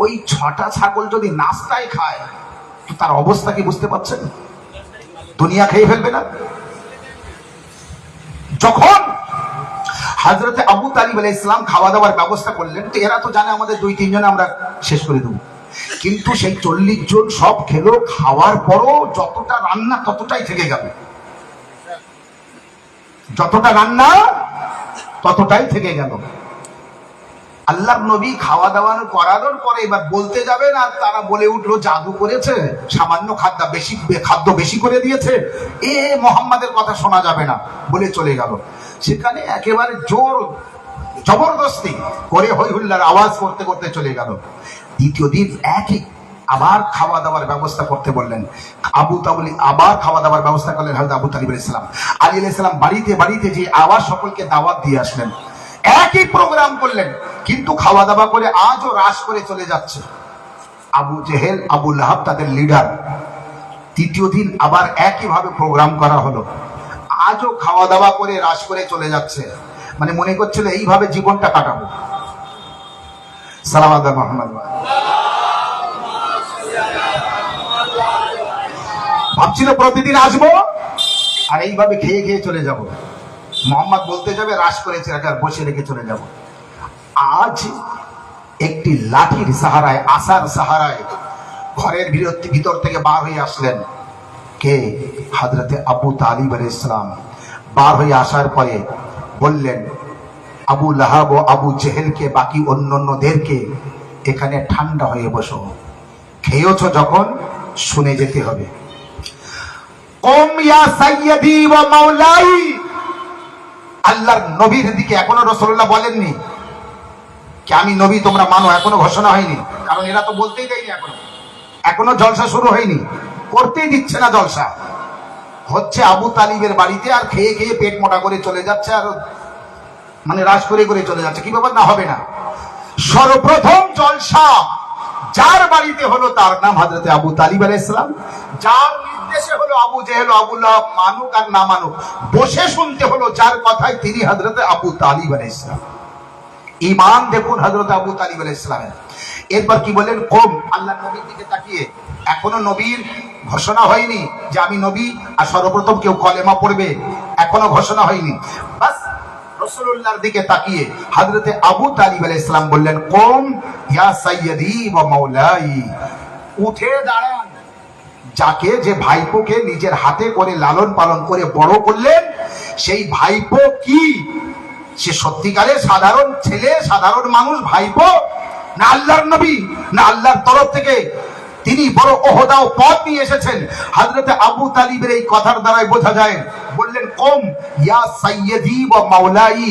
ওই 6টা ছাগল যদি নাস্তায় খায়, তো তার অবস্থা কি বুঝতে পারছেন? দুনিয়া খেয়ে ফেলবে না? যখন হযরত আবু তালিব আলাইহিস সালাম খাওয়া দাওয়ার ব্যবস্থা করলেন, তো এরা তো জানে আমাদের 2-3 জনে আমরা শেষ করে দেবো। কিন্তু সেই 40 জন সব খেলো, খাওয়ার পরও যতটা রান্না ততটাই থেকে গেল, যতটা রান্না ততটাই থেকে গেল। আল্লাহর নবী খাওয়া দাওয়া করানোর পরে এবার বলতে যাবেন, আর তারা বলে উঠলো জাদু করেছে, সামান্য খাদ্য বেশি করে দিয়েছে, মোহাম্মদের কথা শোনা যাবে না বলে চলে গেল। সেখানে একেবারে জোর জবরদস্তি করে হই হুল্লার আওয়াজ করতে করতে চলে গেল। দ্বিতীয় দিন একই আবার খাওয়া দাওয়ার ব্যবস্থা করতে বললেন। আবু তালিব আবার খাওয়া দাওয়ার ব্যবস্থা করলেন হযরত আবু তালিব আলাইহিস সালাম। আলী আলাইহিস সালাম বাড়িতে বাড়িতে যে আবার সকলকে দাওয়াত দিয়ে আসলেন, একই প্রোগ্রাম করলেন, কিন্তু খাওয়া দাওয়া করে আজও রাশ করে চলে যাচ্ছে। আবু জেহেল, আবু লাহাব তাদের লিডার। তৃতীয় দিন আবার একইভাবে প্রোগ্রাম করা হলো, আজও খাওয়া দাওয়া করে রাশ করে চলে যাচ্ছে। মানে মনে করছিল এইভাবে জীবনটা কাটাবো। সালাওয়াত মুহাম্মদ, ভাবছিল প্রতিদিন আসবো আর এইভাবে খেয়ে খেয়ে চলে যাব। মোহাম্মদ বলতে যাবে রাশ করেছে আর বসে রেখে চলে যাব। আজ একটি লাঠির সাহারায়, আসার সাহারায় ঘরের ভিতর থেকে বার হয়ে আসলেন কে? হযরতে আবু তালিব আলাইহিস সালাম। বার হয়ে আসার পরে বললেন আবু লাহাব ও আবু জেহেলকে, বাকি অন্যান্যদেরকে, এখানে ঠান্ডা হয়ে বসো, খেয়েছ যখন শুনে যেতে হবে। কুম ইয়া সাইয়্যিদি ওয়া মাওলাই। আল্লাহর নবীর দিকে এখনো রাসূলুল্লাহ বলেননি কি আমি নবী, তোমরা মানো, এখনো ঘোষণা হয়নি। কারণ এরা তো বলতেই দেয়নি, এখনো জলসা শুরু হয়নি, করতেই দিচ্ছে না জলসা। হচ্ছে আবু তালিবের বাড়িতে, আর খেয়ে খেয়ে পেট মোটা করে চলে যাচ্ছে, আর মানে রাজ করে করে চলে যাচ্ছে। কি ব্যাপার? না, হবে না। সর্বপ্রথম জলসা যার বাড়িতে হলো তার নাম হযরতে আবু তালিব আলাইহিস সালাম। যার নির্দেশে হলো আবু জেহেল, আবু লাহাব, মানুক আর না মানুক, বসে শুনতে হলো যার কথায়, তিনি হযরতে আবু তালিব আলাইহিস সালাম। ঈমান দেখুন হযরতে আবু তালিব আলাইহিস সালামের। এরপর কি বলেন? কুম, আল্লাহর নবীর দিকে তাকিয়ে। এখনো নবীর ঘোষণা হয়নি যে আমি নবী, আর সর্বপ্রথম কেউ কলেমা পড়বে, এখনো ঘোষণা হয়নি। বাস রাসূলুল্লাহর দিকে তাকিয়ে হযরতে আবু তালিব আলাইহিস সালাম বললেন কুম ইয়া সাইয়্যিদি ওয়া মাওলাই। উঠে দাঁড়ান। যাকে, যে ভাইপোকে নিজের হাতে করে লালন পালন করে বড় করলেন, সেই ভাইপো কি সে সত্যিকারের সাধারণ ছেলে, সাধারণ মানুষ ভাইপো, না আল্লাহর নবী, না আল্লাহর তরফ থেকে তিনি বড় ওহদা ও পদ নিয়ে এসেছেন? হযরতে আবু তালিবের এই কথার দ্বারাই বোঝা যায়। বললেন কুম ইয়া সাইয়্যিদি ওয়া মাওলাই।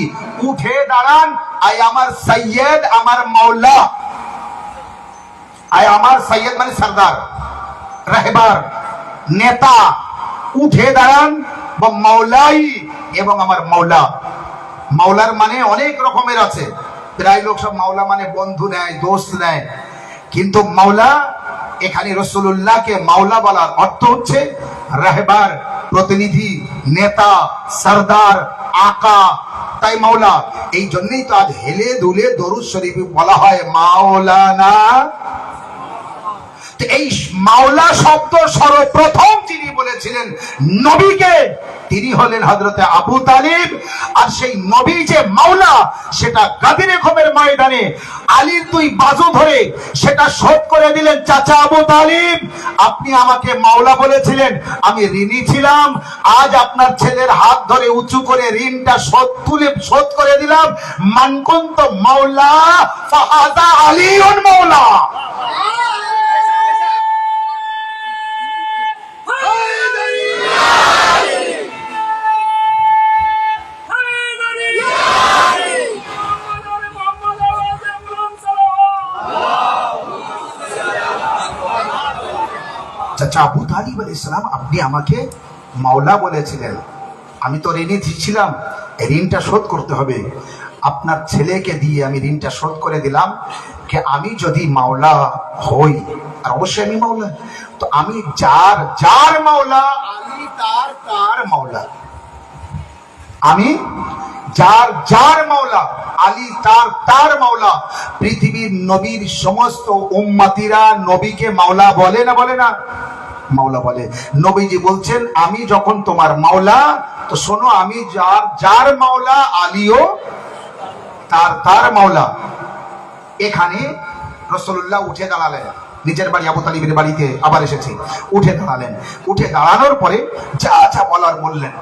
উঠে দাঁড়ান, আয় আমার সাইয়্যিদ, আমার মাওলা। আয় আমার সাইয়্যিদ মানে সরদার, রাহবার, নেতা। উঠে দাঁড়ান, বা মাওলাই, এবং আমার মাওলা। মাওলার মানে অনেক রকমের আছে। প্রায় লোক সব মাওলা মানে বন্ধু নেয়, দোস্ত নেয়, কিন্তু মাওলা, এখানে রাসূলুল্লাহকে মাওলা বলার অর্থ হচ্ছে রাহবার, প্রতিনিধি, নেতা, সরদার, আকা। তাই মাওলা। এই জন্যই তো আজ হেলে দুলে দরুদ শরীফে বলা হয় মাওলানা। এই মাওলা শব্দ সর্বপ্রথম যিনি বলেছিলেন নবীকে, তিনি হলেন হযরতে আবু তালিব। আর সেই নবী যে মাওলা, সেটা গাদিরে খমের ময়দানে আলীর দুই বাজু ধরে সেটা শোধ করে দিলেন। চাচা আবু তালিব, আপনি আমাকে মাওলা বলেছিলেন, আমি ঋণী ছিলাম। আজ আপনার ছেলের হাত ধরে উঁচু করে ঋণটা শোধ করে দিলাম। মান কুনতু মাওলা ফাহাযা আলীউন মাওলা। চাচা আবু তালিব আলাইহিস সালাম, আপনি আমাকে মাওলা বলেছিলেন, আমি তো ঋণী ছিলাম, ঋণটা শোধ করতে হবে। আপনার ছেলেকে দিয়ে আমি ঋণটা শোধ করে দিলাম। যে আমি যদি মাওলা হই, আর অবশ্যই আমি মাওলা, তো আমি যার মাওলা, আলী তার মাওলা। আমি যার মাওলা, আলী তার মাওলা। পৃথিবীর নবীর সমস্ত উম্মতিরা নবীকে মাওলা বলে না, বলে না? মাওলা বলে। নবীজি বলছেন আমি যখন তোমার মাওলা, তো শোনো, আমি যার মাওলা, আলীও তার মাওলা। এখানে রাসূলুল্লাহ উঠে দাঁড়ালেন। নিজের বাড়ি আবু তালিবের বাড়িতে আবার এসেছে। উঠে দাঁড়ালেন। উঠে দাঁড়ানোর পরে যা বলার বললেন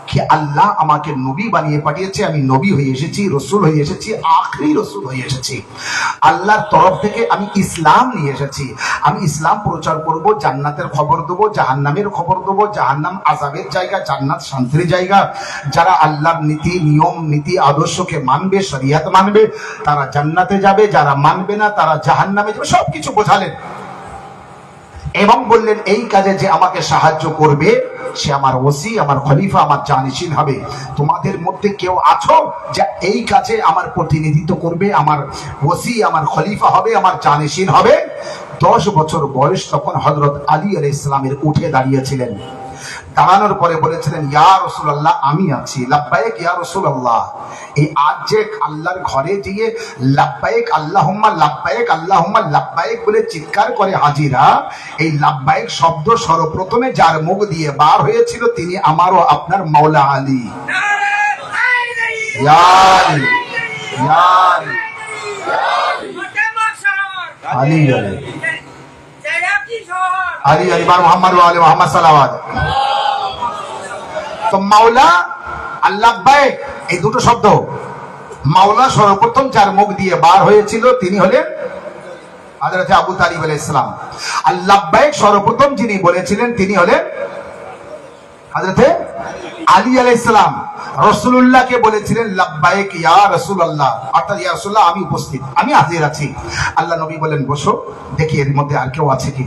কি আল্লাহ আমাকে নবী বানিয়ে পাঠিয়েছে, আমি নবী হয়ে এসেছি, রসুল হয়ে এসেছি, আখরি রসুল হয়ে এসেছি। আল্লাহর তরফ থেকে আমি ইসলাম নিয়ে এসেছি। আমি ইসলাম প্রচার করব, জান্নাতের খবর দেবো, জাহান্নামের খবর দেবো। জাহান্নাম আযাবের জায়গা, জান্নাত শান্তির জায়গা। যারা আল্লাহর নীতি, নিয়ম, নীতি, আদর্শকে মানবে, শরিয়াত মানবে, তারা জান্নাতে যাবে। যারা মানবে না, তারা জাহান্নামে যাবে। সবকিছু বোঝালেন। এবং বললেন এই কাজে যে আমাকে সাহায্য করবে সে আমার ওসি, আমার খলিফা, আমার জানিশীন হবে। তোমাদের মধ্যে কেউ আছো যে এই কাজে আমার প্রতিনিধিত্ব করবে, আমার ওসি, আমার খলিফা হবে, আমার জানিশীন হবে? 10 বছর বয়স তখন হযরত আলী আলাইহিস সালামের উঠে দাঁড়িয়েছিলেন। দাঁড়ানোর পরে বলেছিলেন, ইয়া রাসূলুল্লাহ, আমি আছি। লাব্বাইক ইয়া রাসূলুল্লাহ। এই আজ যে আল্লাহর ঘরে গিয়ে লাব্বাইক আল্লাহুম্মা লাব্বাইক আল্লাহুম্মা লাব্বাইক বলে চিৎকার করে হাজিরা, এই লাব্বাইক শব্দ সর্বপ্রথমে যার মুখ দিয়ে বার হয়েছিল তিনি আমারও আপনার মাওলা আলী। ইয়া আলী, ইয়া আলী, আলী আলী আলী আলী বার মুহাম্মদ ওয়া আলি মুহাম্মদ সাল্লাল্লাহু আলাইহি। তো মাওলা আল্লাহ বাই এই দুটো শব্দ মাওলা সর্বপ্রথম যার মুখ দিয়ে বার হয়েছিল তিনি হলেন হযরত আবু তালিব আলাইহিস সালাম। আল্লাহ বাই সর্বপ্রথম যিনি বলেছিলেন তিনি হলেন হযরত আলী আলাইহিস সালাম। রাসূলুল্লাহকে বলেছিলেন লাব্বাইক ইয়া রাসূলুল্লাহ, অর্থাৎ ইয়া রাসূলুল্লাহ আমি উপস্থিত, আমি হাজির আছি। আল্লাহ নবী বলেন বসো, দেখি এর মধ্যে আর কেউ আছে কি।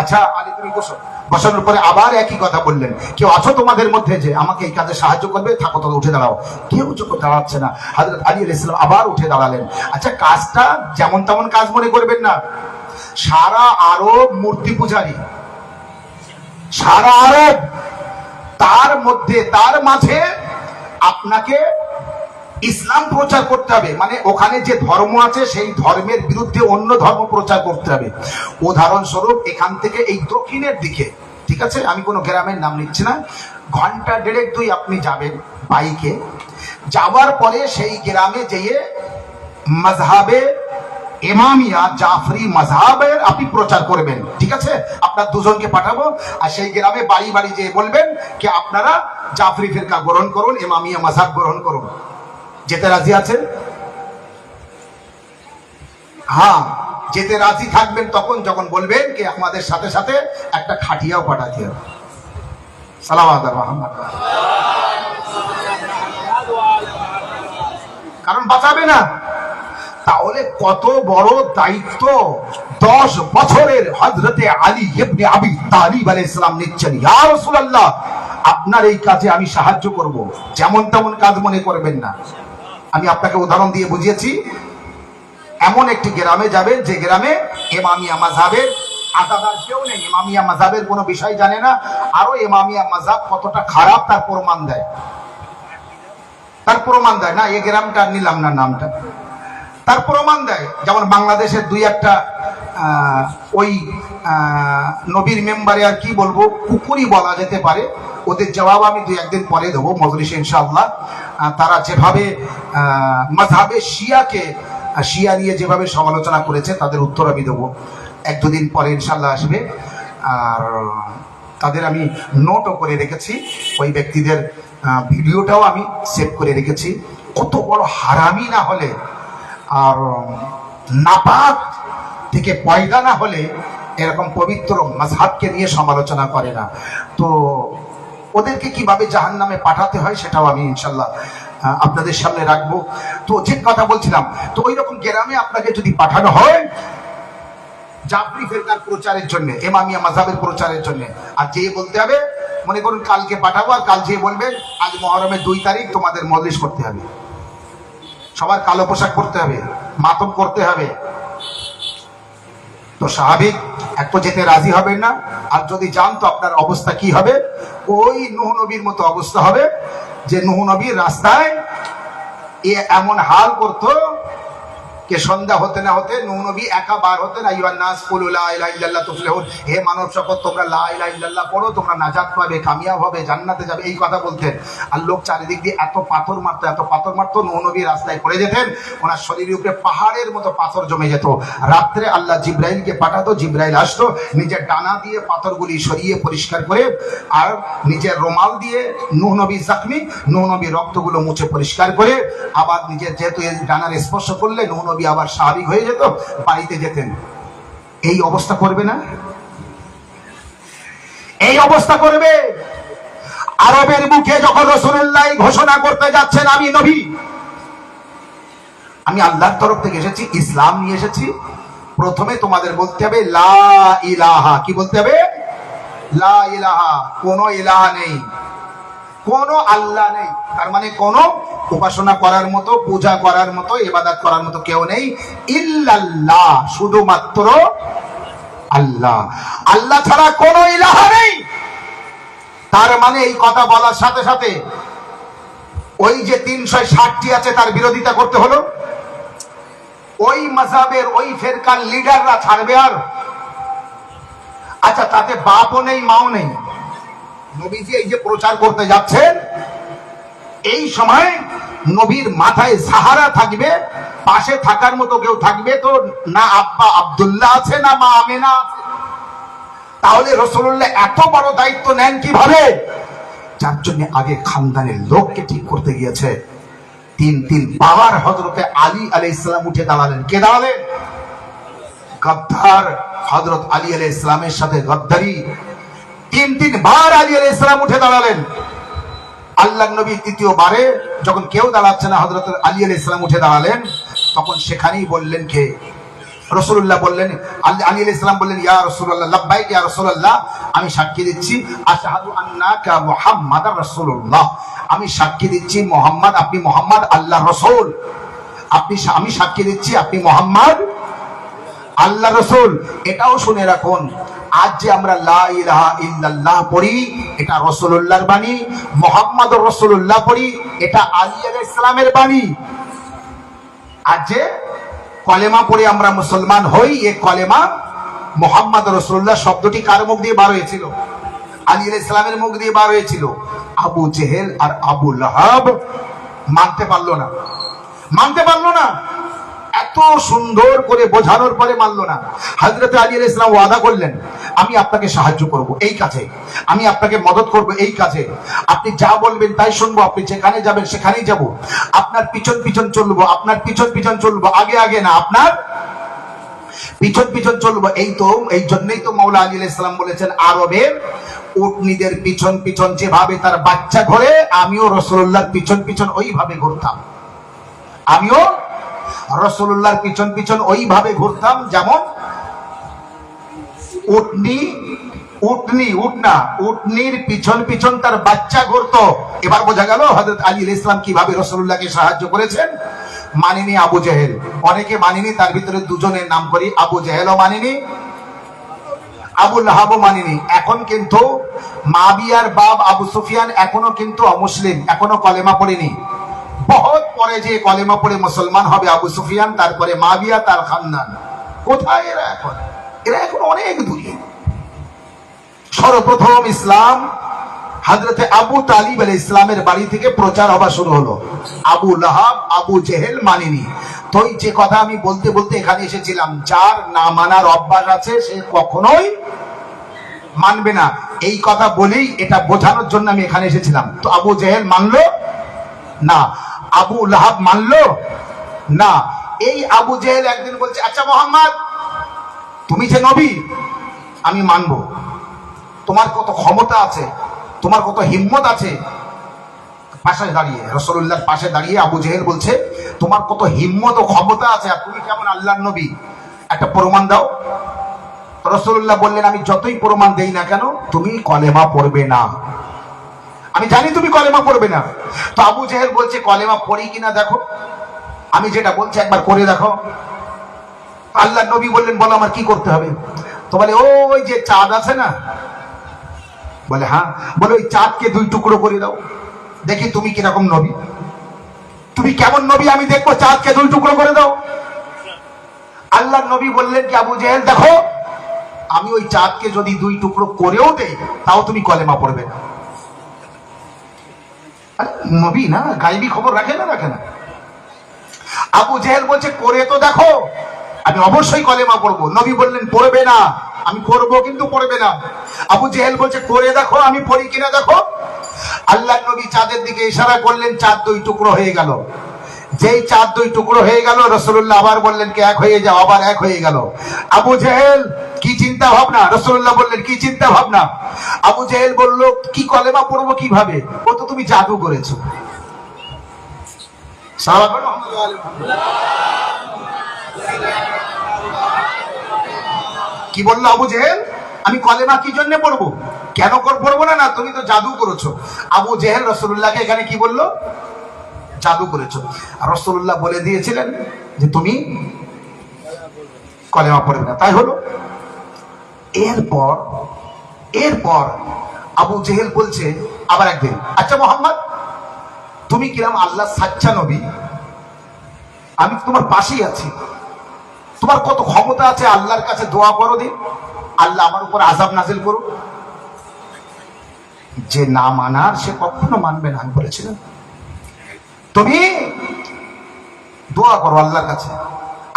আচ্ছা আলী তুমি বসো। বসানোর পরে আবার একই কথা বললেন, কেউ আছো তোমাদের মধ্যে যে আমাকে এই কাজে সাহায্য করবে? থাকো, তবে উঠে দাঁড়াও। কেউ যখন দাঁড়াচ্ছে না, হযরত আলী আলাইহিস সালাম আবার উঠে দাঁড়ালেন। আচ্ছা কাজটা যেমন তেমন কাজ মনে করবেন না, সারা আরব মূর্তি পূজারী, সারা আরব, তার মধ্যে তার মাঝে আপনাকে ইসলাম প্রচার করতে হবে। মানে ওখানে যে ধর্ম আছে সেই ধর্মের বিরুদ্ধে অন্য ধর্ম প্রচার করতে হবে। উদাহরণস্বরূপ এখান থেকে এই দক্ষিণের দিকে, ঠিক আছে, আমি কোনো গ্রামের নাম নিচ্ছি না, ঘন্টা দেড়েক দুই আপনি যাবেন বাইকে, যাওয়ার পরে সেই গ্রামে যেয়ে মাযহাবে ইমামিয়া জাফরি মাযহাবের আপনি প্রচার করবেন, ঠিক আছে? আপনার দুজনকে পাঠাবো, আর সেই গ্রামে বাড়ি বাড়ি যেয়ে বলবেন যে আপনারা জাফরি ফিরকা গ্রহণ করুন, ইমামিয়া মাযহাব গ্রহণ করুন। যেতে রাজি আছেন? হ্যাঁ, যেতে রাজি থাকবেন তখন যখন বলবেন কি আমাদের সাথে সাথে একটা খাটিয়াও পাঠাতে হবে। সালাওয়াত মুহাম্মদ, কারণ বাঁচাবে না। তাহলে কত বড় দায়িত্ব 10 বছরের হযরতে আলী ইবনে আবি তালিব আলাইহিস সালাম নিচ্ছেন। ইয়া রাসূলুল্লাহ, আপনার এই কাজে আমি সাহায্য করব, যেমন তেমন কাজ মনে করবেন না। আমি আপনাকে উদাহরণ দিয়ে বুঝিয়েছি। এমন একটি গ্রামে যাবেন যে গ্রামে ইমামিয়া মাযহাবের আজাদার কেউ নেই, ইমামিয়া মাযহাবের কোনো বিষয় জানে না, আরো ইমামিয়া মাযহাব কতটা খারাপ তার প্রমাণ দেয়, তার প্রমাণ দেয়। না, এই গ্রামটা নিলাম না নামটা, তার প্রমাণ দেয়। যেমন বাংলাদেশের দুই একটা ওই নবীর মেম্বারে আর কি বলবো, কুকুরি বলা যেতে পারে, ওদের জবাব আমি 2-1 দিন পরে দেবো মজলিসে ইনশাআল্লাহ। তারা যেভাবে মাযহাবে শিয়া নিয়ে যেভাবে সমালোচনা করেছে তাদের উত্তর আমি দেবো 1-2 দিন পরে ইনশাআল্লাহ আসবে। আর তাদের আমি নোটও করে রেখেছি, ওই ব্যক্তিদের ভিডিওটাও আমি সেভ করে রেখেছি। কত বড় হারামি না হলে আর নাপাক থেকে পয়দা না হলে এরকম পবিত্র মাযহাবকে নিয়ে সমালোচনা করে না। তো ওদেরকে কিভাবে জাহান্নামে পাঠাতে হয় সেটাও আমি ইনশাল্লাহ আপনাদের সামনে রাখবো। তো যে কথা বলছিলাম, তো ওই রকম গ্রামে আপনাকে যদি পাঠানো হয় জাফরি ফিরকার প্রচারের জন্য, ইমামিয়া মাযহাবের প্রচারের জন্য, আর যে বলতে হবে মনে করুন কালকে পাঠাবো, আর কাল যে বলবেন আজ মুহররমের 2 তারিখ তোমাদের মজলিস করতে হবে, সবার কালো পোশাক পরতে হবে, মাতম করতে হবে। তো স্বাভাবিক এক তো যেতে রাজি হবেন না, আর যদি যান তো আপনার অবস্থা কি হবে? ওই নূহ নবীর মতো অবস্থা হবে, যে নূহ নবীর রাস্তায় এমন হাল করতো কে সন্ধ্যা হতে না হতে নূহ নবী একা বার হতেন, আইয়ুহান নাস কুলু লা ইলাহা ইল্লাল্লাহ তুফলিহুন, হে মানব সকল তোমরা লা ইলাহা ইল্লাল্লাহ পড়ো, তোমরা নাজাত পাবে, কামিয়াব হবে, জান্নাতে যাবে, এই কথা বলতেন। আর লোক চারিদিক দিয়ে এত পাথর মারতো, নূহ নবী রাস্তায় পড়ে যেতেন, ওনার শরীরের উপরে পাহাড়ের মতো পাথর জমে যেত। রাত্রে আল্লাহ জিব্রাইলকে পাঠাতো, জিব্রাইল আসতো, নিজের ডানা দিয়ে পাথরগুলি সরিয়ে পরিষ্কার করে, আর নিজের রুমাল দিয়ে নূহ নবী জখমি, নূহ নবী রক্তগুলো মুছে পরিষ্কার করে, আবার নিজের যেহেতু ডানার স্পর্শ করলে নূহ নবী আবার স্বাভাবিক হয়ে যেত, বাড়িতে যেতেন। এই অবস্থা করবে না? এই অবস্থা করবে। আরবের মুখে যখন রাসূলুল্লাহ ঘোষণা করতে যাচ্ছেন আমি নবী, আমি আল্লাহর তরফ থেকে এসেছি, ইসলাম নিয়ে এসেছি, প্রথমে তোমাদের বলতে হবে লা ইলাহা। কি বলতে হবে? লা ইলাহা, কোনো ইলাহা নেই, কোনো আল্লাহ নেই। তার মানে কোনো উপাসনা করার মতো, পূজা করার মতো, ইবাদত করার মতো কেউ নেই। ইল্লাল্লাহ, শুধুমাত্র আল্লাহ। আল্লাহ ছাড়া কোনো ইলাহা নেই। তার মানে এই কথা বলার সাথে সাথে ওই যে 360টি আছে তার বিরোধিতা করতে হলো। ওই মাযহাবের ওই ফেরকার লিডাররা ছাড়বে আর? আচ্ছা, তাতে বাপও নেই মাও নেই। নবীজি এই যে প্রচার করতে যাচ্ছেন, এই সময় নবীর মাথায় সাহারা থাকবে, পাশে থাকার মতো কেউ থাকবে তো না? আব্বা আব্দুল্লাহ আছে, না মা আমেনা আছে। তাহলে রাসূলুল্লাহ এত বড় দায়িত্ব নেন কিভাবে? যার জন্য আগে খানদানের লোককে ঠিক করতে গিয়েছে। তিন বার হযরতে আলী আলাইহিস সালাম উঠে দাঁড়ালেন। কে দাঁড়ালেন? গদ্দার হযরত আলী আলাইহিস সালামের সাথে গদ্দারি। তিন বার আলী আলাইহিস সালাম উঠে দাঁড়ালেন। আল্লাহর নবী তৃতীয়বারে যখন কেউ দাঁড়াচ্ছে না, হযরত আলী আলাইহিস সালাম উঠে দাঁড়ালেন। তখন সেখানেই বললেন কে? রাসূলুল্লাহ বললেন, আলী আলাইহিস সালাম বললেন, ইয়া রাসূলুল্লাহ, লাব্বাইক ইয়া রাসূলুল্লাহ, আমি সাক্ষী দিচ্ছি আশহাদু আন্নাকা মুহাম্মাদার রাসূলুল্লাহ, আমি সাক্ষী দিচ্ছি মুহাম্মদ, আপনি মুহাম্মদ আল্লাহর রাসূল। আমি সাক্ষী দিচ্ছি আপনি মুহাম্মদ আল্লাহর রাসূল। এটাও শুনে রাখুন, আজ যে আমরা লা ইলাহা ইল্লাল্লাহ পড়ি, এটা রাসূলুল্লাহর বাণী। মুহাম্মাদুর রাসূলুল্লাহ পড়ি, এটা আলী আলাইহিস সালামের বাণী। আজ যে কলেমা পড়ে আমরা মুসলমান হই, এই কলেমা মুহাম্মদ রাসূলুল্লাহ শব্দটি কার মুখ দিয়ে বার হয়েছিল? আলী আলাইহিস সালামের মুখ দিয়ে বার হয়েছিল। আবু জেহেল আর আবু লাহাব মানতে পারলো না। এত সুন্দর করে বোঝানোর পরে মানলো না। হযরত আলী আলাইহিস সালাম ওয়াদা করলেন, আমি আপনাকে সাহায্য করব এই কাজে, আমি আপনাকে মদদ করব এই কাজে, আপনি যা বলবেন তাই শুনবো, আপনি যেখানে যাবেন সেখানেই যাব, আপনার পিছন পিছন চলবো, আপনার পিছন পিছন চলবো, আগে আগে না, আপনার পিছন পিছন চলবো। এই জন্যই তো মাওলা আলী আলাইহিস সালাম বলেছেন, আরবের উটনীদের পিছন পিছন যেভাবে তার বাচ্চা ঘোরে, আমিও রাসূলুল্লাহর পিছন পিছন ওইভাবে ঘুরতাম। আমিও রাসূলুল্লাহর পিছন পিছন ওইভাবে ঘুরতাম, যেমন উটনির পিছন পিছন তার বাচ্চা ঘুরতো। এবার বোঝা গেল হযরত আলী আলাইহিস সালাম কিভাবে রাসূলুল্লাহকে সাহায্য করেছেন। মানিনি আবু জেহেল, অনেকে মানিনি, তার ভিতরে দুজনের নাম করি, আবু জেহেলও মানিনি, আবু লাহাবও মানিনি। এখন কিন্তু মাবিয়ার বাপ আবু সুফিয়ান এখনো কিন্তু অমুসলিম, এখনো কলেমা পড়েনি। বহুত পরে যে কলেমা পড়ে মুসলমান হবে আবু সুফিয়ান, তারপরে মাবিয়া, তার খানদান। কোথায় এরা এখন? এরা এখন অনেক দূরে। সর্বপ্রথম ইসলাম হযরতে আবু তালিব আলাইহিস সালামের বাড়ি থেকে প্রচার হওয়া শুরু হলো। আবু লাহাব, আবু জেহেল মানেনি। তো যে কথা আমি বলতে বলতে এখানে এসেছিলাম, যার না মানার অভ্যাস আছে সে কখনোই মানবে না, এই কথা বলেই এটা বোঝানোর জন্য আমি এখানে এসেছিলাম। তো আবু জেহেল মানলো না, আবু লাহাব মানলো না। এই আবু জেহেল একদিন বলছে, আচ্ছা মুহাম্মদ, তুমি যে নবী, আমি মানবো, তোমার কত ক্ষমতা আছে, তোমার কত হিম্মত আছে। পাশে দাঁড়িয়ে, রাসূলুল্লাহর পাশে দাঁড়িয়ে আবু জেহেল বলছে, তোমার কত হিম্মত ও ক্ষমতা আছে, আর তুমি কেমন আল্লাহর নবী, একটা প্রমাণ দাও। রাসূলুল্লাহ বললেন, আমি যতই প্রমাণ দেই না কেন, তুমি কলেমা পড়বে না। আমি জানি তুমি কলেমা পড়বে না। তো আবু জেহেল বলছে, কলেমা পড়ি কিনা দেখো, আমি যেটা বলছি একবার করে দেখো। আল্লাহর নবী বললেন, বলো আমার কি করতে হবে। তো বলে, ওই যে চাঁদ আছে না, বলে হ্যাঁ, বলে ওই চাঁদকে 2 টুকরো করে দাও, দেখি তুমি কিরকম নবী, তুমি কেমন নবী আমি দেখবো, চাঁদকে 2 টুকরো করে দাও। আল্লাহর নবী বললেন কি, আবু জেহেল দেখো, আমি ওই চাঁদকে যদি 2 টুকরো করেও দেই, তাও তুমি কলেমা পড়বে না। নবী না, গায়েবী খবর রাখে না। আবু জেহেল বলছে, করে তো দেখো, আমি অবশ্যই কলেমা পড়বো। নবী বললেন, পড়বে না। আমি করবো কিন্তু পড়বে না। আবু জেহেল বলছে, করে দেখো, আমি পড়ি কিনা দেখো। আল্লাহর নবী চাঁদের দিকে ইশারা করলেন, চাঁদ 2 টুকরো হয়ে গেল। যেই চাঁদ 2 টুকরো হয়ে গেল, রাসূলুল্লাহ আবার বললেন কি, এক হয়ে যাও, আবার এক হয়ে গেল। আবু জেহেল কি চিন্তা ভাবনা, রাসূলুল্লাহ বললেন কি চিন্তা ভাবনা। আবু জেহেল বলল, কি কলেমা পড়বো কিভাবে, ও তো তুমি জাদু করেছো। সাহাবা কি বললো আবু জেহেল? আমি কলেমা কি জন্য পড়বো? কেন পড়বো না? না তুমি তো জাদু করেছো। আবু জেহেল রাসূলুল্লাহকে এখানে কি বললো? জাদু করেছো। আর রাসূলুল্লাহ বলে দিয়েছিলেন যে তুমি কলেমা পড়বে না, তাই হলো। এরপর আবু জেহেল বলছে আবার একদিন, আচ্ছা মোহাম্মদ, তুমি কিরাম আল্লাহ সাচ্চা নবী, আমি তোমার পাশেই আছি, তোমার কত ক্ষমতা আছে, আল্লাহর কাছে দোয়া করো দিন, আল্লাহ আমার উপর আযাব নাজিল করুন। যে না মানার সে কখনো মানবে না, আমি বলেছিলাম তুমি দোয়া করো আল্লাহর কাছে,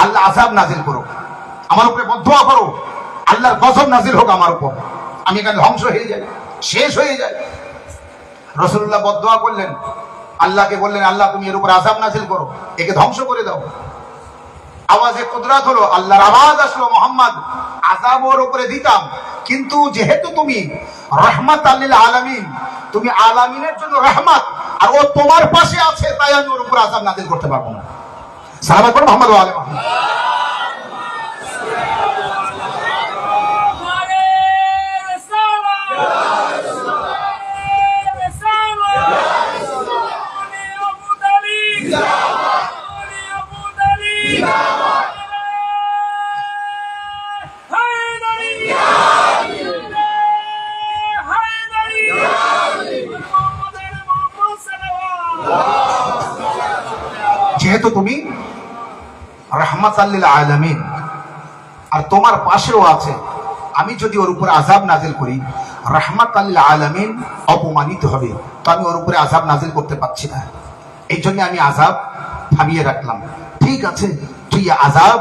আল্লাহ আযাব নাজিল করো, আমার উপরে দোয়া করো, আল্লাহর গজব নাজিল হোক আমার উপর, আমি এখানে ধ্বংস হয়ে যাই, শেষ হয়ে যায়। রাসূলুল্লাহ বদদোয়া করলেন, আল্লাহকে বললেন আল্লাহ তুমি এর উপর আযাব নাজিল করো, একে ধ্বংস করে দাও। আওয়াজে কুদরত হলো, আল্লাহর আওয়াজ আসলো, মোহাম্মদ আযাব ওর উপরে দিতাম, কিন্তু যেহেতু তুমি রাহমাতাল লিল আলামিন, তুমি আলামিনের জন্য রহমত, আর ও তোমার পাশে আছে, তাই আমি ওর উপর আযাব নাজিল করতে পারবো না। সাহাবা করে মুহাম্মদ ওয়া আলি মুহাম্মদ। যেহেতু তুমি রাহমাতাল লিল আলামিন আর তোমার পাশেও আছে, আমি যদি ওর উপরে আযাব নাজিল করি, রাহমাতাল লিল আলামিন অপমানিত হবে, তো আমি ওর উপরে আযাব নাজিল করতে পারছি না, এই জন্য আমি আযাব থামিয়ে রাখলাম। ঠিক আছে, তুই আযাব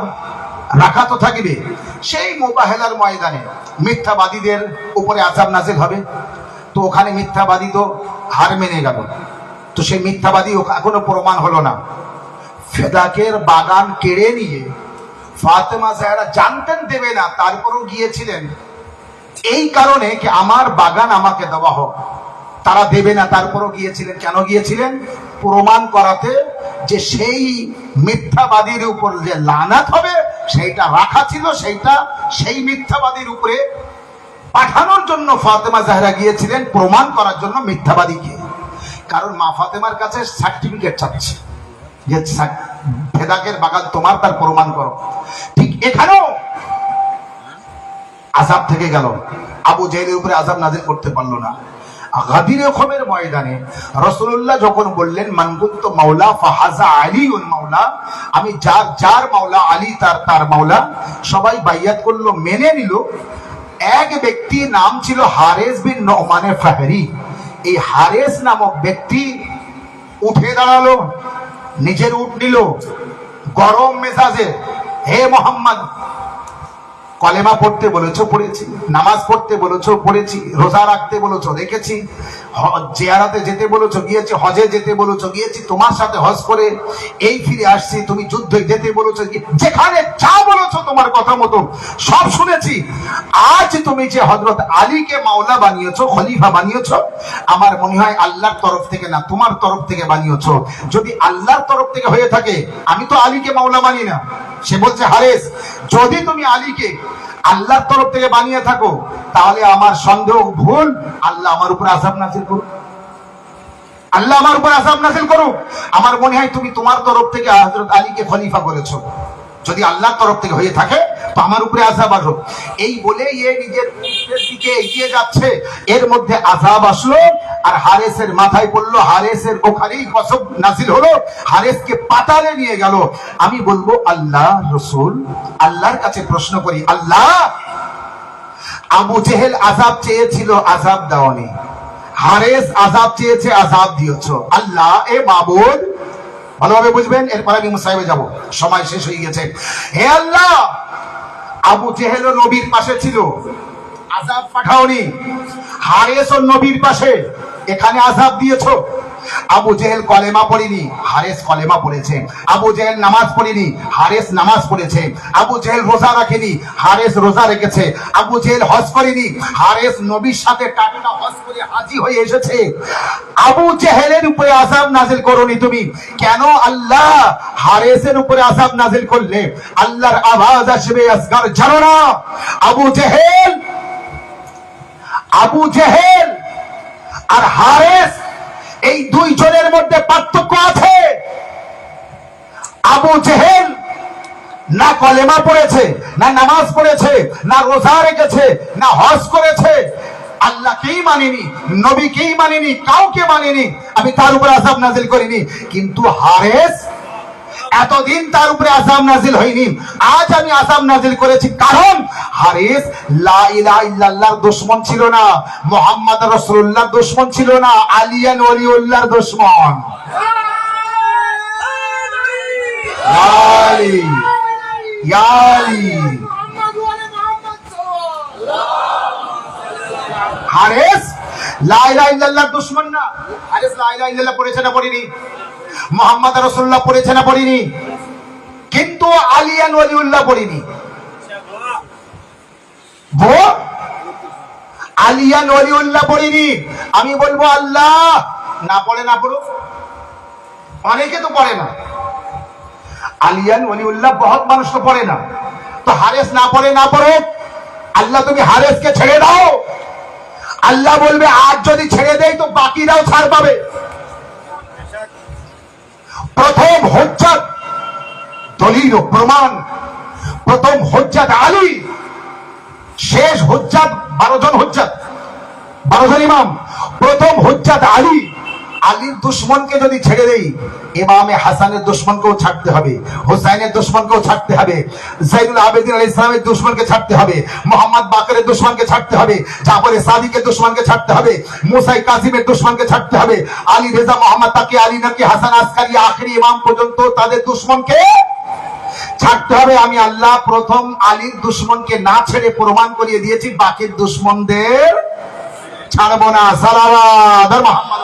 রাখা তো থাকবে, সেই মুবাহেলার ময়দানে মিথ্যাবাদীদের উপরে আযাব নাজিল হবে, তো ওখানে মিথ্যাবাদী তো হার মেনে গেল, তো সেই মিথ্যাবাদী এখনো প্রমাণ হলো না। ফেদাকের বাগান কেড়ে নিয়ে ফাতেমা জাহরা জানতেন দেবে না, তারপরও গিয়েছিলেন এই কারণে কি আমার বাগান আমাকে দেওয়া হোক, তারা দেবে না, তারপরও গিয়েছিলেন। কেন গিয়েছিলেন? প্রমাণ করাতে যে সেই মিথ্যাবাদীর উপর যে লানাত হবে সেইটা রাখা ছিল, সেইটা সেই মিথ্যাবাদীর উপরে পাঠানোর জন্য ফাতেমা জাহরা গিয়েছিলেন, প্রমাণ করার জন্য মিথ্যাবাদীকে। কারণ মা ফাতেমার কাছে সার্টিফিকেট চাচ্ছে যে ফেদাকের বাগান তোমার, তার প্রমাণ করো। ঠিক এখানেও আযাব থেকে গেল, আবু জেহেলের উপরে আযাব নাজিল করতে পারলো না। গাদিরে খমের ময়দানে রাসূলুল্লাহ যখন বললেন মান কুনতু মাওলা ফাহাজা আলীউন মাওলা, আমি যার মাওলা আলী তার মাওলা, সবাই বাইয়াত করলো, মেনে নিল। এক ব্যক্তি নাম ছিল হারেস বিন নোমানে ফাহরি, এই হারেস নামক ব্যক্তি উঠে দাঁড়ালো, নিজের উঠ নিল গরম মেজাজে, হে মোহাম্মদ, কলেমা পড়তে বলেছো পড়েছি, নামাজ পড়তে বলেছো পড়েছি, রোজা রাখতে বলেছো রেখেছি, জিয়ারাতে যেতে বলেছো গিয়েছি, হজে যেতে বলেছো গিয়েছি, তোমার সাথে হজ করে এই ফিরে আসছি, তুমি যুদ্ধে যেতে বলেছো, যেখানে যা বলেছো তোমার কথা মতো সব শুনেছি। আজ তুমি যে হযরত আলীকে মাওলা বানিয়েছো, খলিফা বানিয়েছো, আমার মনে হয় আল্লাহর তরফ থেকে না, তোমার তরফ থেকে বানিয়েছো। যদি আল্লাহর তরফ থেকে হয়ে থাকে, আমি তো আলীকে মাওলা মানি না। সে বলছে হারেস, যদি তুমি আলীকে আল্লাহর তরফ থেকে বানিয়ে থাকো, তাহলে আমার সন্দেহ ভুল, আল্লাহ আমার উপর আযাব নাযিল করুক, আল্লাহ আমার উপর আযাব নাযিল করুক। আমার মনে হয় তুমি তোমার তরফ থেকে হযরত আলীকে খলিফা করেছো, যদি আল্লাহর তরফ থেকে হয়ে থাকে তো আমার উপরে আযাব আসুক। এই বলে এ নিজের দিকে এগিয়ে যাচ্ছে, এর মধ্যে আযাব আসলো আর হারেসের মাথায় পড়লো, হারেসের ওখানেই গজব নাজিল হলো, হারেসকে পাতালে নিয়ে গেল। আমি বলবো আল্লাহ রাসূল, আল্লাহর কাছে প্রশ্ন করি, আল্লাহ, আবু জেহেল আযাব চেয়েছিল, আযাব দাওনি, হারেস আযাব চেয়েছে, আযাব দিয়েছো। আল্লাহ এ মাবুদ, ভালোভাবে বুঝবেন, এরপর আমি মুসাইবে যাব, সময় শেষ হয়ে গেছে। হে আল্লাহ, আবু জেহেল নবীর পাশে ছিল, আযাব পাঠাওনি, হারেস ও নবীর পাশে, এখানে আযাব দিয়েছো, আবু জেহেল কলেমা পড়েনি, হারেস কলেমা পড়েছে। আবু জেহেল নামাজ পড়েনি, হারেস নামাজ পড়েছে। আবু জেহেল রোজা রাখেনি, হারেস রোজা রেখেছে। আবু জেহেল হজ করেনি, হারেস নবীর সাথে টাটকা হজ করে হাজি হয়ে এসেছে। আবু জেহেলের উপরে আযাব নাজিল করোনি তুমি, কেন আল্লাহ হারেসের উপরে আযাব নাজিল করলে? আল্লাহর আওয়াজ আসবে আসগার, জানো না? আবু জেহেল আর হারেস এই দুইজনের মধ্যে পার্থক্য আছে। আবু জেহেল না কলেমা পড়েছে, না নামাজ পড়েছে, না রোজা রেখেছে, না হজ করেছে, আল্লাহকেই মানেনি, নবীকেই মানেনি, কাউকে মানেনি, আমি তার উপর আযাব নাজিল করিনি। কিন্তু হারেস এতদিন তার উপরে আযাব নাজিল হয়নি, আজ আমি আযাব নাজিল করেছি। কারণ হারিস লা ইলাহা ইল্লাল্লাহর দুশমন ছিল না, মুহাম্মদ রাসূলুল্লাহর দুশমন ছিল না, আলিয়ান ওলিউল্লাহর দুশমন। আলী ইয়ালি হারিস লা ইলাহা ইল্লাল্লাহর দুশমন না। হারিস লা ইলাহা ইল্লাল্লাহ পড়েছে না পড়েনি? মুহাম্মদ রাসূলুল্লাহ পড়েছে না পড়েনি? কিন্তু আলিয়ান ওলিউল্লাহ পড়েনি। আলিয়ান ওলিউল্লাহ পড়েনি। আমি বলবো আল্লাহ না পড়ে না পড়ুক, অনেকে তো পড়ে না। আলিয়ান ওলিউল্লাহ বহুত মানুষ তো পড়ে না, তো হারেস না পড়ে না পড়ুক, আল্লাহ তুমি হারেসকে ছেড়ে দাও। আল্লাহ বলবে আজ যদি ছেড়ে দেয় তো বাকিরাও ছাড় পাবে। প্রথম হুজ্জত, দলিল ও প্রমাণ, প্রথম হুজ্জত আলী, শেষ হুজ্জত 12 জন হুজ্জত, 12 জন ইমাম। প্রথম হুজ্জত আলী। আলীর দুশমনকে যদি ছেড়ে দেই, ইমামে হাসানের দুশমনকেও ছাড়তে হবে, হুসাইনের দুশমনকেও ছাড়তে হবে, যাইনুল আবেদিন আলাইহিস সালামের দুশমনকে ছাড়তে হবে, মুহাম্মদ বাকরের দুশমনকে ছাড়তে হবে, জাফর সাদিকের দুশমনকে ছাড়তে হবে, মুসা কাসিমের দুশমনকে ছাড়তে হবে, আলী রেজা মোহাম্মদ তাকি আলী নাকি হাসান আসকারি আখেরি ইমাম পর্যন্ত তাদের দুশমনকে ছাড়তে হবে। আমি আল্লাহ প্রথম আলীর দুশমনকে না ছেড়ে প্রমাণ করিয়ে দিয়েছি, বাকি দুশমনদের ছাড়বো না। সালাওয়াত মুহাম্মদ